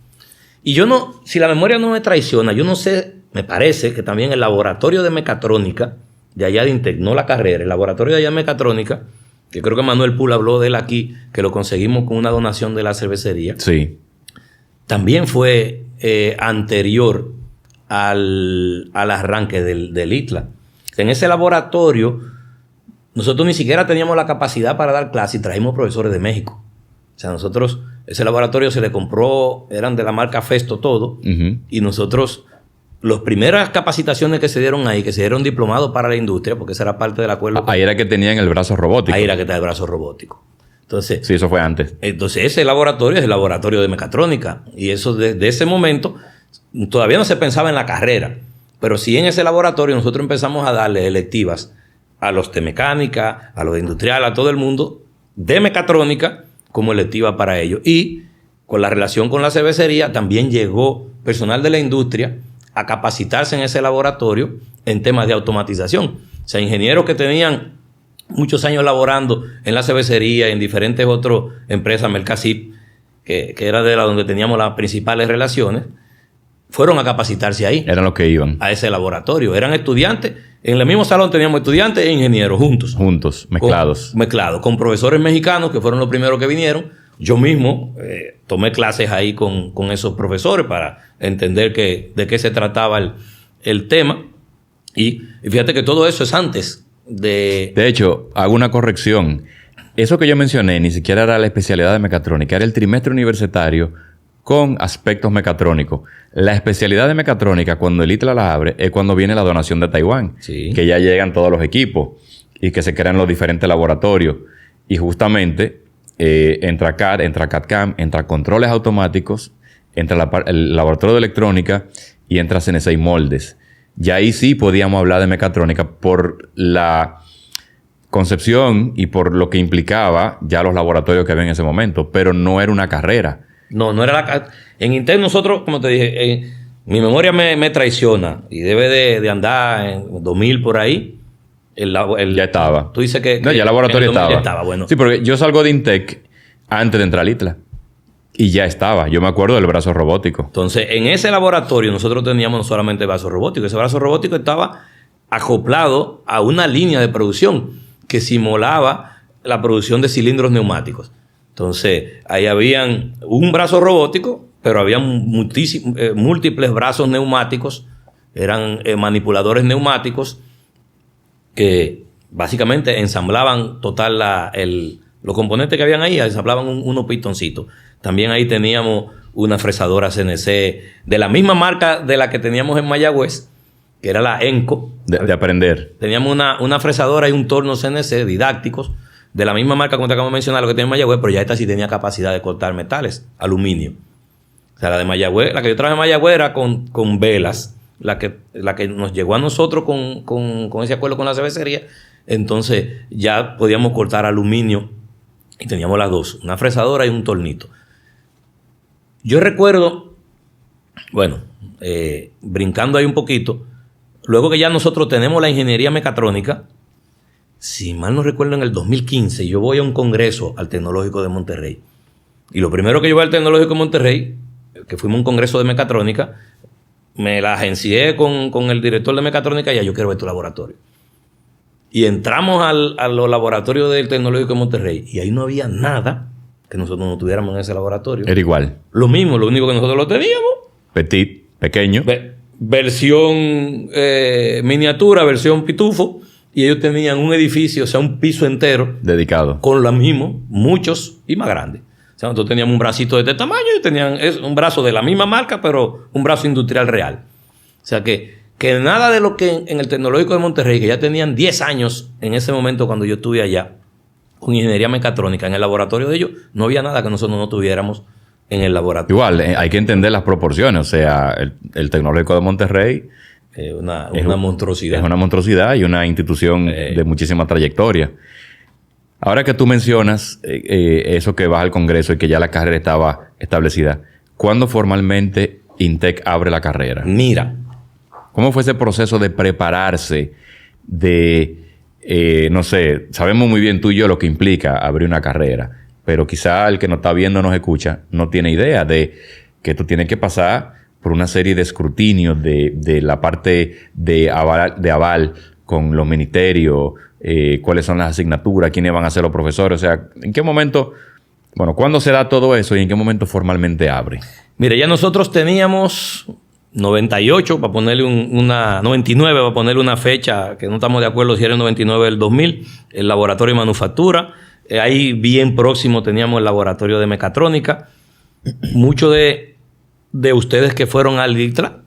Y yo no, si la memoria no me traiciona, yo no sé, me parece que también el laboratorio de mecatrónica de allá de Intec, no la carrera, el laboratorio de allá de mecatrónica, que creo que Manuel Pula habló de él aquí, que lo conseguimos con una donación de la cervecería. Sí. También fue anterior al arranque del ITLA. En ese laboratorio, nosotros ni siquiera teníamos la capacidad para dar clases y trajimos profesores de México. O sea, nosotros, ese laboratorio se le compró, eran de la marca Festo todo, y nosotros, las primeras capacitaciones que se dieron ahí, que se dieron diplomados para la industria, porque esa era parte del acuerdo. Ahí era que tenían el brazo robótico. Ahí era que estaba el brazo robótico. Entonces, sí, eso fue antes. Entonces, ese laboratorio es el laboratorio de mecatrónica. Y eso desde ese momento, todavía no se pensaba en la carrera. Pero sí en ese laboratorio nosotros empezamos a darle electivas a los de mecánica, a los de industrial, a todo el mundo, de mecatrónica, como electiva para ellos. Y con la relación con la cervecería, también llegó personal de la industria a capacitarse en ese laboratorio en temas de automatización. O sea, ingenieros que tenían muchos años laborando en la cervecería, en diferentes otras empresas, Mercasip, que era de la donde teníamos las principales relaciones, fueron a capacitarse ahí. Eran los que iban. A ese laboratorio. Eran estudiantes. En el mismo salón teníamos estudiantes e ingenieros juntos. Juntos, mezclados. Mezclados, con profesores mexicanos que fueron los primeros que vinieron. Yo mismo tomé clases ahí con esos profesores para entender de qué se trataba el tema. Y fíjate que todo eso es antes de... De hecho, hago una corrección. Eso que yo mencioné ni siquiera era la especialidad de mecatrónica. Era el trimestre universitario con aspectos mecatrónicos. La especialidad de mecatrónica, cuando el ITLA la abre, es cuando viene la donación de Taiwán. Sí. Que ya llegan todos los equipos y que se crean los diferentes laboratorios. Y justamente... entra CAD, entra CAD-CAM, entra controles automáticos, entra el laboratorio de electrónica y entra CNC y moldes. Ya ahí sí podíamos hablar de mecatrónica por la concepción y por lo que implicaba ya los laboratorios que había en ese momento, pero no era una carrera. No era la... En Intel nosotros, como te dije, mi memoria me traiciona y debe de andar en 2000 por ahí. Ya estaba. Tú dices que... No, ya el laboratorio estaba. Ya estaba, bueno. Sí, porque yo salgo de Intec antes de entrar al ITLA. Y ya estaba. Yo me acuerdo del brazo robótico. Entonces, en ese laboratorio nosotros teníamos no solamente el brazo robótico. Ese brazo robótico estaba acoplado a una línea de producción que simulaba la producción de cilindros neumáticos. Entonces, ahí habían un brazo robótico, pero había múltiples brazos neumáticos. Eran manipuladores neumáticos que básicamente ensamblaban los componentes que habían ahí, ensamblaban unos pistoncitos. También ahí teníamos una fresadora CNC de la misma marca de la que teníamos en Mayagüez, que era la Enco. De aprender. Teníamos una fresadora y un torno CNC didácticos, de la misma marca, como te acabo de mencionar, lo que tenía en Mayagüez, pero ya esta sí tenía capacidad de cortar metales, aluminio. O sea, la de Mayagüez, la que yo traje en Mayagüez era con velas. La que nos llegó a nosotros con ese acuerdo con la cervecería, entonces ya podíamos cortar aluminio y teníamos las dos, una fresadora y un tornito. Yo recuerdo, bueno, brincando ahí un poquito, luego que ya nosotros tenemos la ingeniería mecatrónica, si mal no recuerdo, en el 2015, yo voy a un congreso al Tecnológico de Monterrey. Y lo primero que yo voy al Tecnológico de Monterrey, que fuimos a un congreso de mecatrónica, me la agencié con el director de mecatrónica y ya yo quiero ver tu laboratorio. Y entramos a los laboratorios del Tecnológico de Monterrey y ahí no había nada que nosotros no tuviéramos en ese laboratorio. Era igual. Lo mismo, lo único que nosotros lo teníamos. Petit, pequeño. Versión miniatura, versión pitufo. Y ellos tenían un edificio, o sea, un piso entero. Dedicado. Con lo mismo, muchos y más grandes. O sea, nosotros teníamos un bracito de este tamaño y tenían un brazo de la misma marca, pero un brazo industrial real. O sea, que nada de lo que en el Tecnológico de Monterrey, que ya tenían 10 años en ese momento cuando yo estuve allá, con ingeniería mecatrónica, en el laboratorio de ellos, no había nada que nosotros no tuviéramos en el laboratorio. Igual, hay que entender las proporciones. O sea, el Tecnológico de Monterrey... una monstruosidad. Es una monstruosidad y una institución de muchísima trayectoria. Ahora que tú mencionas eso que vas al Congreso y que ya la carrera estaba establecida, ¿cuándo formalmente INTEC abre la carrera? Mira. ¿Cómo fue ese proceso de prepararse no sé, sabemos muy bien tú y yo lo que implica abrir una carrera, pero quizá el que nos está viendo, nos escucha, no tiene idea de que tú tienes que pasar por una serie de escrutinios de la parte de aval con los ministerios, cuáles son las asignaturas, quiénes van a ser los profesores. O sea, ¿en qué momento, cuándo se da todo eso y en qué momento formalmente abre? Mire, ya nosotros teníamos 98, para ponerle 99, para ponerle una fecha, que no estamos de acuerdo si era el 99 del 2000, el laboratorio de manufactura. Ahí bien próximo teníamos el laboratorio de mecatrónica. Muchos de ustedes que fueron al ITLA,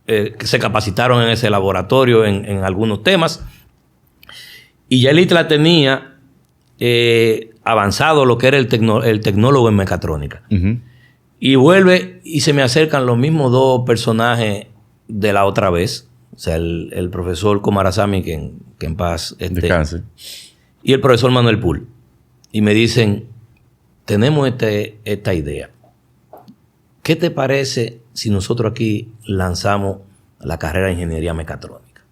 que se capacitaron en ese laboratorio en algunos temas. Y ya el ITLA tenía avanzado lo que era el tecnólogo en mecatrónica. Uh-huh. Y vuelve y se me acercan los mismos dos personajes de la otra vez. O sea, el profesor Komarasamy, que en paz descanse, y el profesor Manuel Pool. Y me dicen, tenemos esta idea. ¿Qué te parece si nosotros aquí lanzamos la carrera de ingeniería mecatrónica?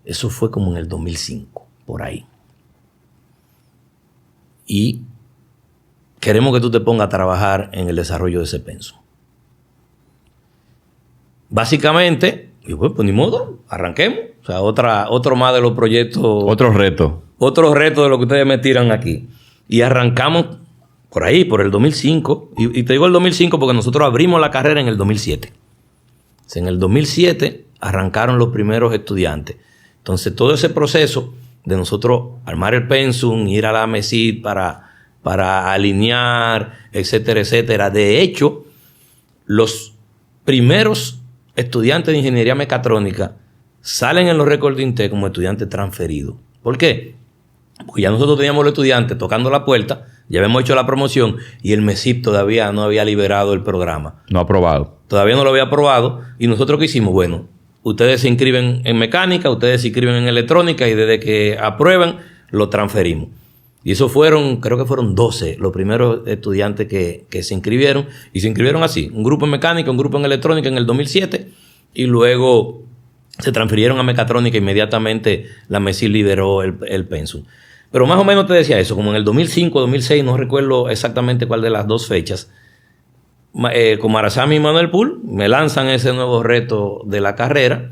Eso fue como en el 2005, por ahí. Y queremos que tú te pongas a trabajar en el desarrollo de ese pensum. Básicamente, y pues ni modo, arranquemos. O sea, otro más de los proyectos. Otro reto. Otro reto de lo que ustedes me tiran aquí. Y arrancamos por ahí, por el 2005. Y te digo el 2005 porque nosotros abrimos la carrera en el 2007. O sea, en el 2007 arrancaron los primeros estudiantes. Entonces, todo ese proceso de nosotros armar el pensum, ir a la MESID para alinear, etcétera, etcétera. De hecho, los primeros estudiantes de ingeniería mecatrónica salen en los récords de INTEC como estudiantes transferidos. ¿Por qué? Porque ya nosotros teníamos los estudiantes tocando la puerta, ya habíamos hecho la promoción y el MESIP todavía no había liberado el programa. No aprobado. Todavía no lo había aprobado. Y nosotros, ¿qué hicimos? Bueno, ustedes se inscriben en mecánica, ustedes se inscriben en electrónica y desde que aprueban, lo transferimos. Y eso creo que fueron 12 los primeros estudiantes que se inscribieron. Y se inscribieron así, un grupo en mecánica, un grupo en electrónica en el 2007. Y luego se transfirieron a mecatrónica. Inmediatamente la MESID liberó el pensum. Pero más o menos te decía eso, como en el 2005, 2006, no recuerdo exactamente cuál de las dos fechas. Komarasamy y Manuel Pool me lanzan ese nuevo reto de la carrera.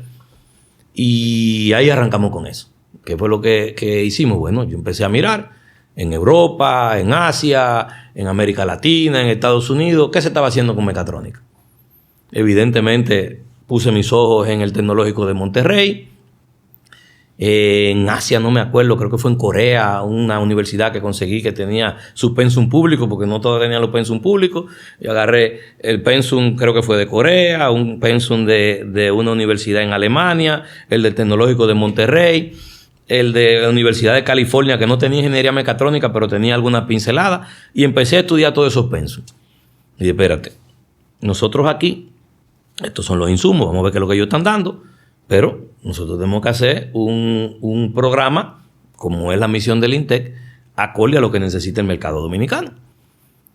Y ahí arrancamos con eso. ¿Qué fue lo que hicimos? Bueno, yo empecé a mirar en Europa, en Asia, en América Latina, en Estados Unidos, ¿qué se estaba haciendo con mecatrónica? Evidentemente puse mis ojos en el Tecnológico de Monterrey. En Asia no me acuerdo, creo que fue en Corea, una universidad que conseguí que tenía su pensum público, porque no todos tenían los pensum públicos. Yo agarré el pensum, creo que fue de Corea, un pensum de una universidad en Alemania, el del Tecnológico de Monterrey, el de la Universidad de California, que no tenía ingeniería mecatrónica, pero tenía alguna pincelada, y empecé a estudiar todos esos pensum. Y dije, espérate, nosotros aquí, estos son los insumos, vamos a ver qué es lo que ellos están dando, pero nosotros tenemos que hacer un programa, como es la misión del INTEC, acorde a lo que necesita el mercado dominicano.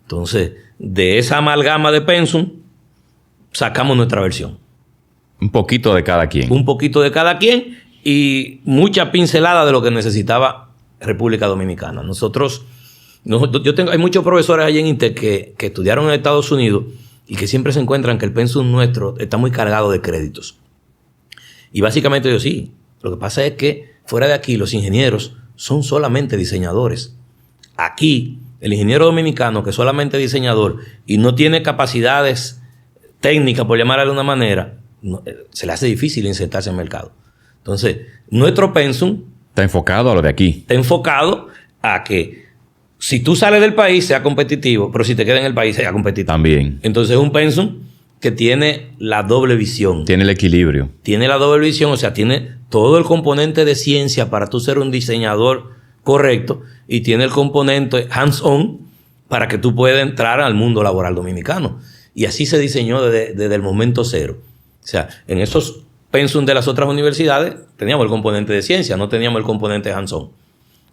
Entonces, de esa amalgama de pensum, sacamos nuestra versión. Un poquito de cada quien. Un poquito de cada quien y mucha pincelada de lo que necesitaba República Dominicana. Hay muchos profesores allí en INTEC que estudiaron en Estados Unidos y que siempre se encuentran que el pensum nuestro está muy cargado de créditos. Y básicamente yo sí. Lo que pasa es que fuera de aquí los ingenieros son solamente diseñadores. Aquí el ingeniero dominicano que es solamente diseñador y no tiene capacidades técnicas, por llamarla de una manera, se le hace difícil insertarse en el mercado. Entonces, nuestro pensum está enfocado a lo de aquí. Está enfocado a que si tú sales del país sea competitivo, pero si te quedas en el país sea competitivo. También. Entonces, es un pensum que tiene la doble visión. Tiene el equilibrio. Tiene la doble visión, o sea, tiene todo el componente de ciencia para tú ser un diseñador correcto y tiene el componente hands-on para que tú puedas entrar al mundo laboral dominicano. Y así se diseñó desde el momento cero. O sea, en esos pensum de las otras universidades teníamos el componente de ciencia, no teníamos el componente hands-on.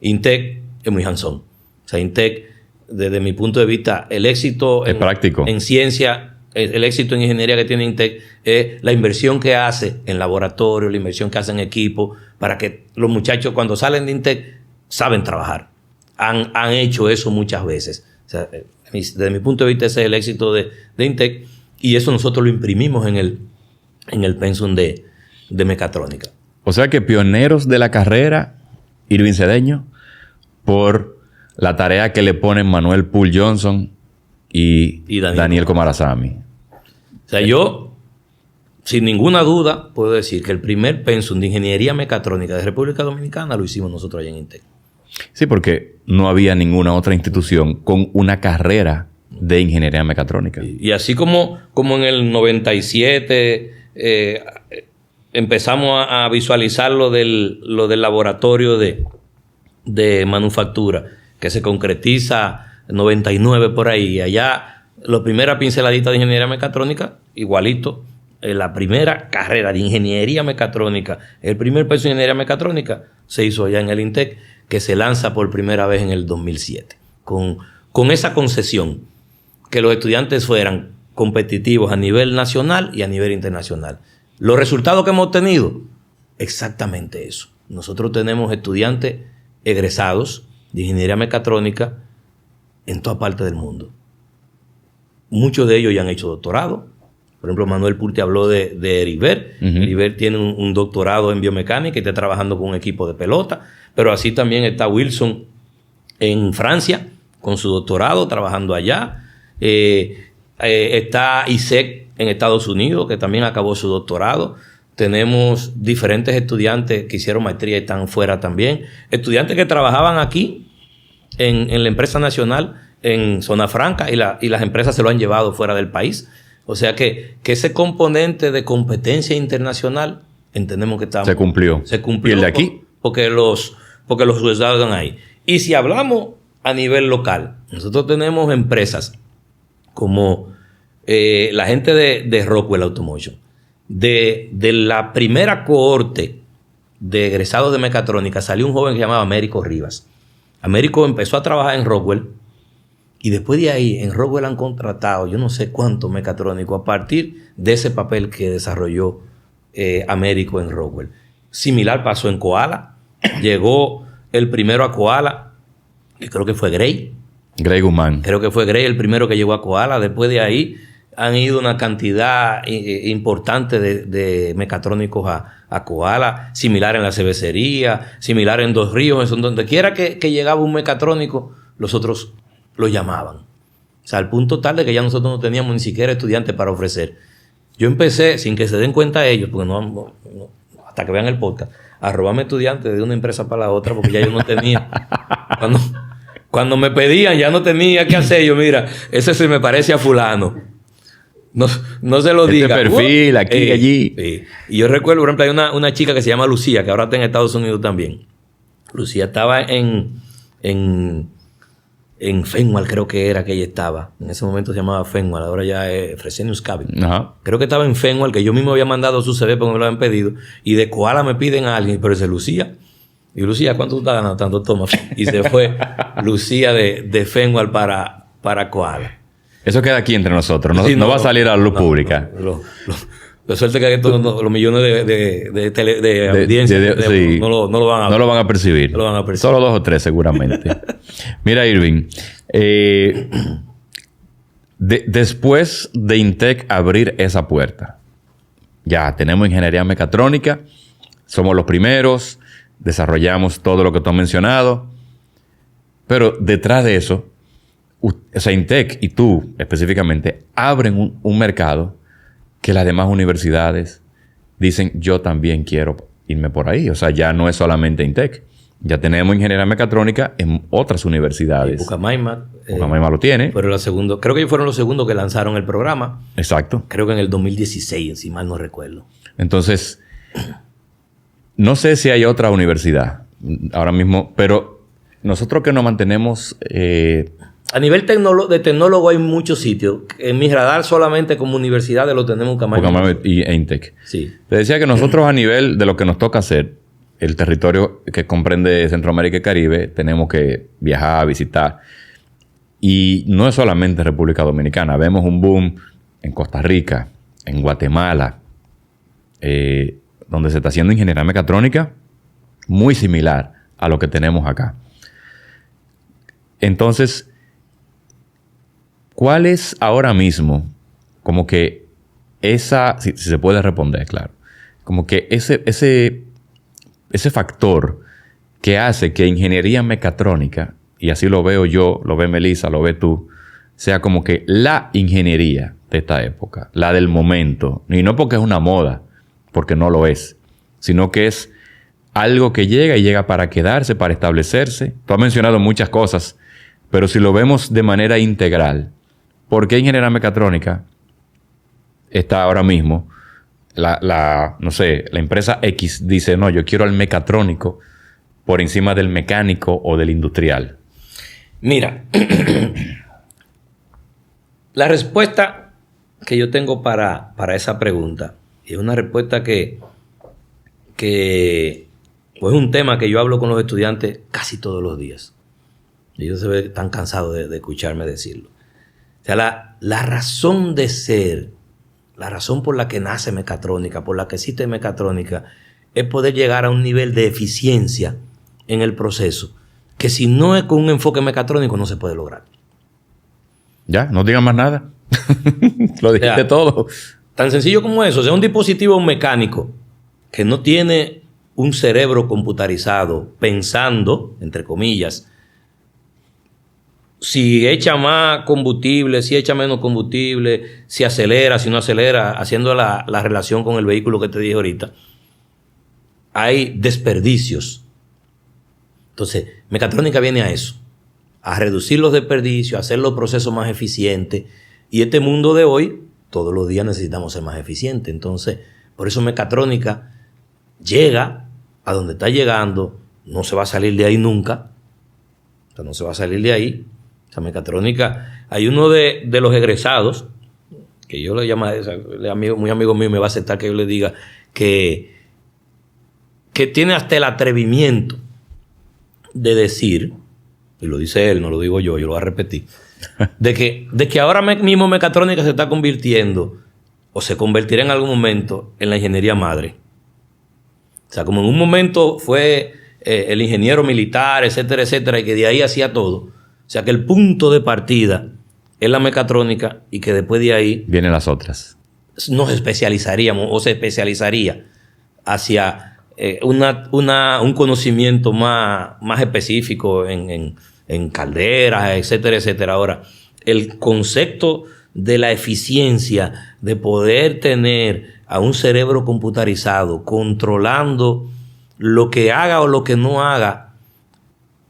INTEC es muy hands-on. O sea, INTEC, desde mi punto de vista, el éxito es práctico. En ciencia, el éxito en ingeniería que tiene INTEC es la inversión que hace en laboratorio, la inversión que hace en equipo, para que los muchachos cuando salen de INTEC saben trabajar. Han hecho eso muchas veces. O sea, desde mi punto de vista ese es el éxito de INTEC y eso nosotros lo imprimimos en el pensum de mecatrónica. O sea que pioneros de la carrera, Irving Cedeño, por la tarea que le ponen Manuel Poole Johnson y Daniel Comarazami. O sea, yo, sin ninguna duda, puedo decir que el primer pensum de ingeniería mecatrónica de República Dominicana lo hicimos nosotros allá en INTEC. Sí, porque no había ninguna otra institución con una carrera de ingeniería mecatrónica. Y así como en el 97 empezamos a visualizar lo del laboratorio de manufactura, que se concretiza en 99 por ahí. Y allá, la primera pinceladita de ingeniería mecatrónica, igualito. La primera carrera de ingeniería mecatrónica, el primer pensum de ingeniería mecatrónica se hizo allá en el INTEC, que se lanza por primera vez en el 2007. Con esa concesión, que los estudiantes fueran competitivos a nivel nacional y a nivel internacional. Los resultados que hemos obtenido, exactamente eso. Nosotros tenemos estudiantes egresados de ingeniería mecatrónica en toda parte del mundo. Muchos de ellos ya han hecho doctorado. Por ejemplo, Manuel Poole te habló de Heribert. Heribert tiene un doctorado en biomecánica y está trabajando con un equipo de pelota. Pero así también está Wilson en Francia con su doctorado trabajando allá. Está Isaac en Estados Unidos, que también acabó su doctorado. Tenemos diferentes estudiantes que hicieron maestría y están fuera también. Estudiantes que trabajaban aquí en la empresa nacional en Zona Franca y las empresas se lo han llevado fuera del país. O sea que ese componente de competencia internacional entendemos que se cumplió. ¿Y el de aquí? Porque los resultados están ahí. Y si hablamos a nivel local, nosotros tenemos empresas como la gente de Rockwell Automation. De la primera cohorte de egresados de mecatrónica salió un joven que se llamaba Américo Rivas. Américo empezó a trabajar en Rockwell y después de ahí en Rockwell han contratado yo no sé cuántos mecatrónicos a partir de ese papel que desarrolló Américo en Rockwell. Similar pasó en Koala. Llegó el primero a Koala, que creo que fue Grey Guzmán. Creo que fue Grey el primero que llegó a Koala. Después de ahí han ido una cantidad importante de mecatrónicos a Koala, similar en la cervecería, similar en Dos Ríos, en donde quiera que llegaba un mecatrónico, los otros lo llamaban. O sea, al punto tal de que ya nosotros no teníamos ni siquiera estudiantes para ofrecer. Yo empecé, sin que se den cuenta ellos, porque no, hasta que vean el podcast, a robarme estudiantes de una empresa para la otra, porque ya yo no tenía. Cuando me pedían, ya no tenía qué hacer. Yo, mira, ese se me parece a fulano. No se lo diga. Perfil, aquí y allí. Y yo recuerdo, por ejemplo, hay una chica que se llama Lucía, que ahora está en Estados Unidos también. Lucía estaba en Fenwal, creo que era que ella estaba. En ese momento se llamaba Fenwal, ahora ya es Fresenius Cabinet. Creo que estaba en Fenwal, que yo mismo había mandado su CV porque me lo habían pedido. Y de Koala me piden a alguien, pero ese es Lucía. Y Lucía, ¿cuánto tú estás ganando? Tanto toma. Y se fue Lucía de Fenwal para Koala. Eso queda aquí entre nosotros. No va a salir a la luz pública. De suerte que los millones de audiencia sí. no lo van a percibir. No lo van a percibir. Solo 2 o 3 seguramente. Mira, Irving. Después de INTEC abrir esa puerta, ya tenemos ingeniería mecatrónica, somos los primeros, desarrollamos todo lo que tú has mencionado, pero detrás de eso, o sea, INTEC y tú específicamente abren un mercado que las demás universidades dicen, yo también quiero irme por ahí. O sea, ya no es solamente INTEC. Ya tenemos ingeniería mecatrónica en otras universidades. Pucamaima lo tiene. Creo que ellos fueron los segundos que lanzaron el programa. Exacto. Creo que en el 2016, si mal no recuerdo. Entonces, no sé si hay otra universidad ahora mismo, pero nosotros que nos mantenemos... a nivel de tecnólogo hay muchos sitios. En mi radar solamente como universidades lo tenemos Pucamaima e INTEC. Sí. Te decía que nosotros a nivel de lo que nos toca hacer, el territorio que comprende Centroamérica y Caribe, tenemos que viajar, visitar. Y no es solamente República Dominicana. Vemos un boom en Costa Rica, en Guatemala, donde se está haciendo ingeniería mecatrónica muy similar a lo que tenemos acá. Entonces, ¿cuál es ahora mismo como que esa, si se puede responder, claro, como que ese factor que hace que ingeniería mecatrónica, y así lo veo yo, lo ve Melissa, lo ve tú, sea como que la ingeniería de esta época, la del momento, y no porque es una moda, porque no lo es, sino que es algo que llega y llega para quedarse, para establecerse? Tú has mencionado muchas cosas, pero si lo vemos de manera integral, ¿por qué ingeniería mecatrónica está ahora mismo? La empresa X dice, no, yo quiero al mecatrónico por encima del mecánico o del industrial. Mira, la respuesta que yo tengo para esa pregunta es una respuesta que pues es un tema que yo hablo con los estudiantes casi todos los días. Y ellos se ven tan cansados de escucharme decirlo. O sea, la razón de ser, la razón por la que nace mecatrónica, por la que existe mecatrónica, es poder llegar a un nivel de eficiencia en el proceso, que si no es con un enfoque mecatrónico no se puede lograr. Ya, no digan más nada. Lo dijiste todo. Tan sencillo como eso. O sea, un dispositivo mecánico que no tiene un cerebro computarizado pensando, entre comillas, si echa más combustible, si echa menos combustible, si acelera, si no acelera, haciendo la relación con el vehículo que te dije ahorita, hay desperdicios. Entonces, mecatrónica viene a eso, a reducir los desperdicios, a hacer los procesos más eficientes. Y este mundo de hoy, todos los días necesitamos ser más eficientes. Entonces, por eso mecatrónica llega a donde está llegando, no se va a salir de ahí nunca. O sea, no se va a salir de ahí. O sea, mecatrónica, hay uno de los egresados, que yo le llamo, muy amigo mío, me va a aceptar que yo le diga que tiene hasta el atrevimiento de decir, y lo dice él, no lo digo yo lo voy a repetir, de que ahora mismo mecatrónica se está convirtiendo, o se convertirá en algún momento, en la ingeniería madre. O sea, como en un momento fue el ingeniero militar, etcétera, etcétera, y que de ahí hacía todo. O sea, que el punto de partida es la mecatrónica y que después de ahí vienen las otras. Nos especializaríamos o se especializaría hacia un conocimiento más específico en calderas, etcétera, etcétera. Ahora, el concepto de la eficiencia, de poder tener a un cerebro computarizado controlando lo que haga o lo que no haga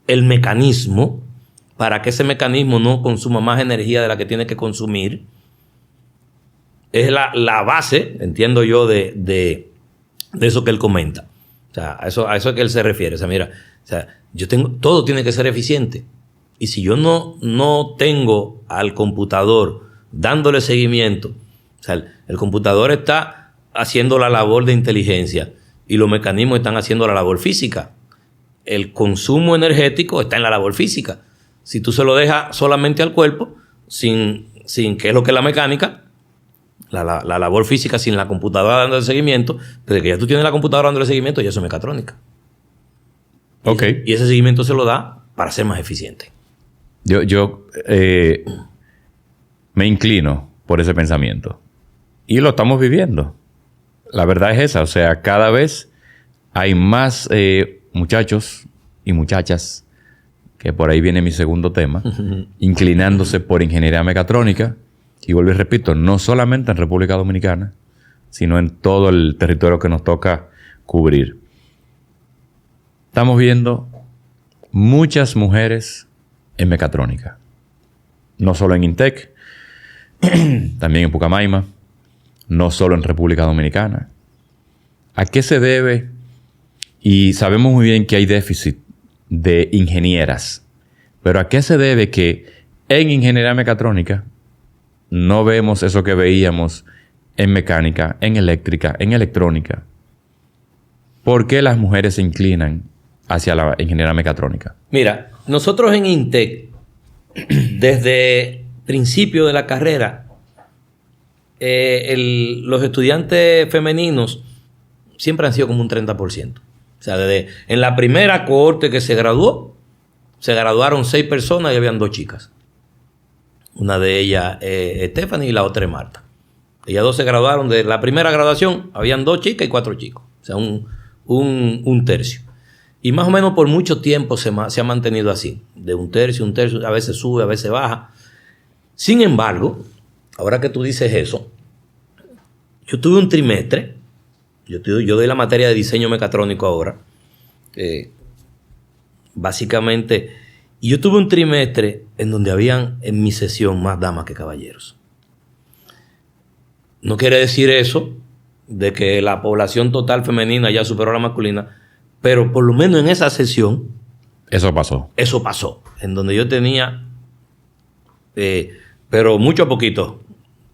el mecanismo, para que ese mecanismo no consuma más energía de la que tiene que consumir, es la base, entiendo yo, de eso que él comenta. O sea, a eso es que él se refiere. O sea, mira, o sea, todo tiene que ser eficiente. Y si yo no tengo al computador dándole seguimiento, o sea, el computador está haciendo la labor de inteligencia y los mecanismos están haciendo la labor física. El consumo energético está en la labor física. Si tú se lo dejas solamente al cuerpo, sin que es lo que es la mecánica, La labor física sin la computadora dando el seguimiento. Desde que ya tú tienes la computadora dando el seguimiento, ya eso es mecatrónica. Ok. Y ese seguimiento se lo da para ser más eficiente. Yo me inclino por ese pensamiento. Y lo estamos viviendo. La verdad es esa. O sea, cada vez hay más muchachos y muchachas, que por ahí viene mi segundo tema, inclinándose por ingeniería mecatrónica. Y vuelvo y repito, no solamente en República Dominicana, sino en todo el territorio que nos toca cubrir. Estamos viendo muchas mujeres en mecatrónica. No solo en Intec, también en Pucamaima, no solo en República Dominicana. ¿A qué se debe? Y sabemos muy bien que hay déficit de ingenieras. Pero ¿a qué se debe que en ingeniería mecatrónica no vemos eso que veíamos en mecánica, en eléctrica, en electrónica? ¿Por qué las mujeres se inclinan hacia la ingeniería mecatrónica? Mira, nosotros en Intec, desde principio de la carrera, los estudiantes femeninos siempre han sido como un 30%. O sea, en la primera cohorte que se graduó, se graduaron 6 personas y habían 2 chicas. Una de ellas es Stephanie y la otra es Marta. Ellas 2 se graduaron de la primera graduación, habían 2 chicas y 4 chicos. O sea, un tercio. Y más o menos por mucho tiempo se ha mantenido así. De un tercio, a veces sube, a veces baja. Sin embargo, ahora que tú dices eso, yo tuve un trimestre, yo doy la materia de diseño mecatrónico ahora, básicamente, y yo tuve un trimestre en donde habían en mi sesión más damas que caballeros. No quiere decir eso de que la población total femenina ya superó a la masculina, pero por lo menos en esa sesión Eso pasó. eso pasó, en donde yo tenía pero mucho a poquito.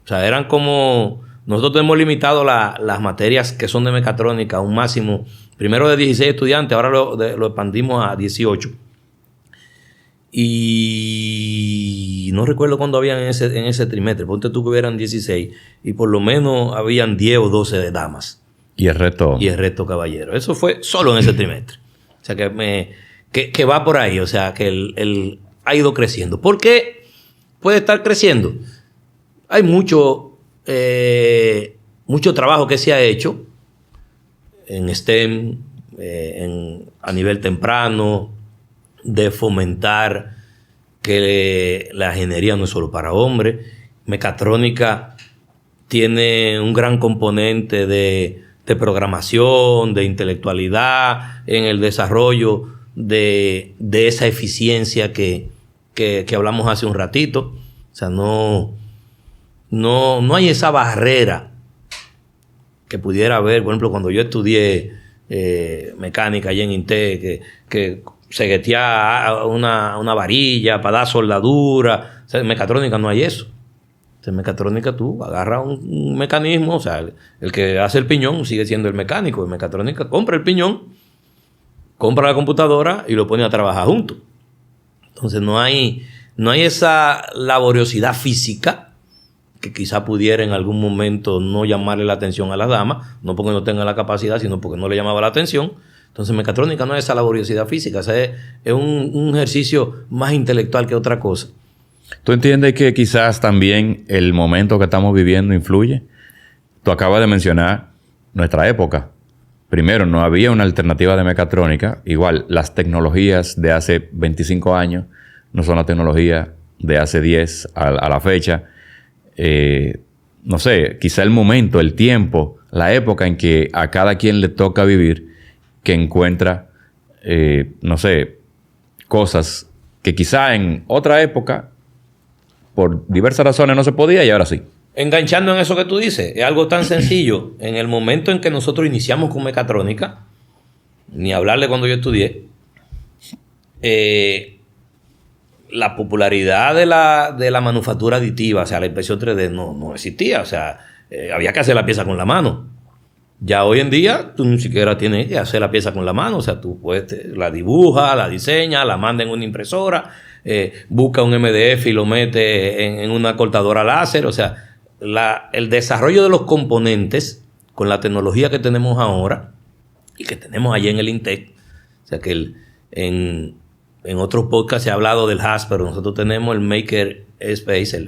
O sea, eran como... Nosotros tenemos limitado las materias que son de mecatrónica a un máximo, primero de 16 estudiantes, ahora lo expandimos a 18. Y no recuerdo cuándo habían en ese trimestre. Ponte tú que hubieran 16 y por lo menos habían 10 o 12 de damas. Y el resto... Y el resto caballeros. Eso fue solo en ese trimestre. O sea, que va por ahí. O sea, que él ha ido creciendo. ¿Por qué puede estar creciendo? Hay mucho trabajo que se ha hecho en STEM, a nivel temprano, de fomentar que la ingeniería no es solo para hombres. Mecatrónica tiene un gran componente de programación, de intelectualidad, en el desarrollo de esa eficiencia que hablamos hace un ratito. O sea, no hay esa barrera que pudiera haber. Por ejemplo, cuando yo estudié mecánica allá en Intec, que seguetear una varilla para dar soldadura. O sea, en mecatrónica no hay eso. En mecatrónica tú agarras un mecanismo, o sea, el que hace el piñón sigue siendo el mecánico. En mecatrónica compra el piñón, compra la computadora y lo pone a trabajar juntos. Entonces no hay esa laboriosidad física que quizá pudiera en algún momento no llamarle la atención a las damas, no porque no tengan la capacidad, sino porque no le llamaba la atención. Entonces mecatrónica no es esa laboriosidad física, o sea, es un ejercicio más intelectual que otra cosa. ¿Tú entiendes que quizás también el momento que estamos viviendo influye? Tú acabas de mencionar nuestra época. Primero, no había una alternativa de mecatrónica. Igual, las tecnologías de hace 25 años no son la tecnología de hace 10 a la fecha. No sé, quizá el momento, el tiempo, la época en que a cada quien le toca vivir, que encuentra, no sé, cosas que quizá en otra época, por diversas razones, no se podía y ahora sí. Enganchando en eso que tú dices, es algo tan sencillo. En el momento en que nosotros iniciamos con mecatrónica, ni hablarle cuando yo estudié, la popularidad de la manufactura aditiva, o sea, la impresión 3D no existía. O sea, había que hacer la pieza con la mano. Ya hoy en día, tú ni siquiera tienes que hacer la pieza con la mano. O sea, tú la dibujas, la diseñas, la mandas en una impresora, busca un MDF y lo mete en una cortadora láser. O sea, el desarrollo de los componentes con la tecnología que tenemos ahora y que tenemos allí en el INTEC. O sea que en otros podcasts se ha hablado del HAS, pero nosotros tenemos el Maker Space,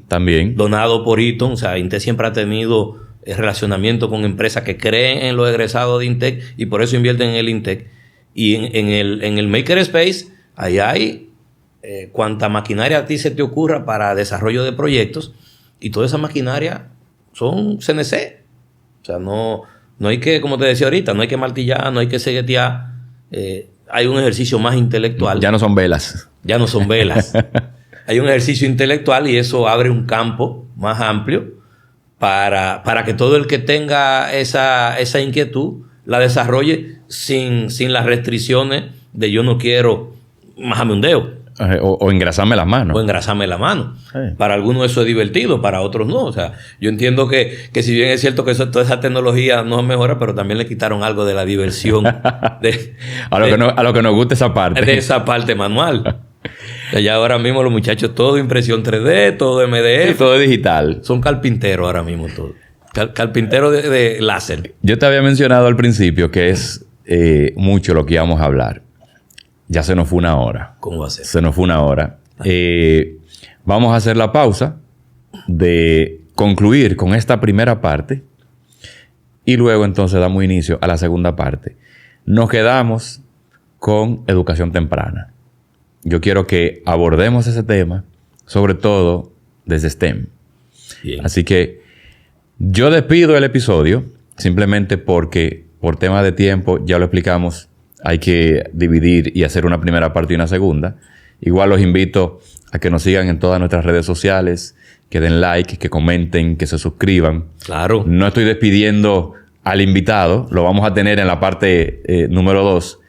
también donado por Eaton. O sea, INTEC siempre ha tenido relacionamiento con empresas que creen en los egresados de INTEC y por eso invierten en el INTEC. Y en el Maker Space, ahí hay cuanta maquinaria a ti se te ocurra para desarrollo de proyectos, y toda esa maquinaria son CNC. O sea, no hay que, como te decía ahorita, no hay que martillar, no hay que seguetear. Hay un ejercicio más intelectual. Ya no son velas. Ya no son velas. Hay un ejercicio intelectual y eso abre un campo más amplio para que todo el que tenga esa inquietud la desarrolle sin las restricciones de yo no quiero majame un dedo. O engrasarme las manos. O engrasarme la mano. Sí. Para algunos eso es divertido, para otros no. O sea, yo entiendo que si bien es cierto que toda esa tecnología no mejora, pero también le quitaron algo de la diversión. A lo que nos gusta esa parte. De esa parte manual. Ya ahora mismo los muchachos todo impresión 3D, todo MDF. Sí, todo digital. Son carpinteros ahora mismo todos. Carpinteros de láser. Yo te había mencionado al principio que es mucho lo que íbamos a hablar. Ya se nos fue una hora. ¿Cómo va a ser? Se nos fue una hora. Vamos a hacer la pausa de concluir con esta primera parte y luego entonces damos inicio a la segunda parte. Nos quedamos con educación temprana. Yo quiero que abordemos ese tema, sobre todo desde STEM. Bien. Así que yo despido el episodio simplemente porque por tema de tiempo ya lo explicamos. Hay que dividir y hacer una primera parte y una segunda. Igual los invito a que nos sigan en todas nuestras redes sociales, que den like, que comenten, que se suscriban. Claro. No estoy despidiendo al invitado, lo vamos a tener en la parte número 2,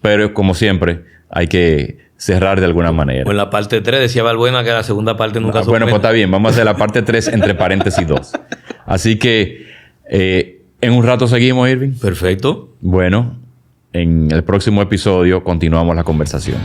pero como siempre hay que cerrar de alguna manera. O en la parte 3 decía Balbuena que la segunda parte nunca Bueno, pues está bien, vamos a hacer la parte 3 entre paréntesis 2. Así que en un rato seguimos, Irving. Perfecto. Bueno, en el próximo episodio continuamos la conversación.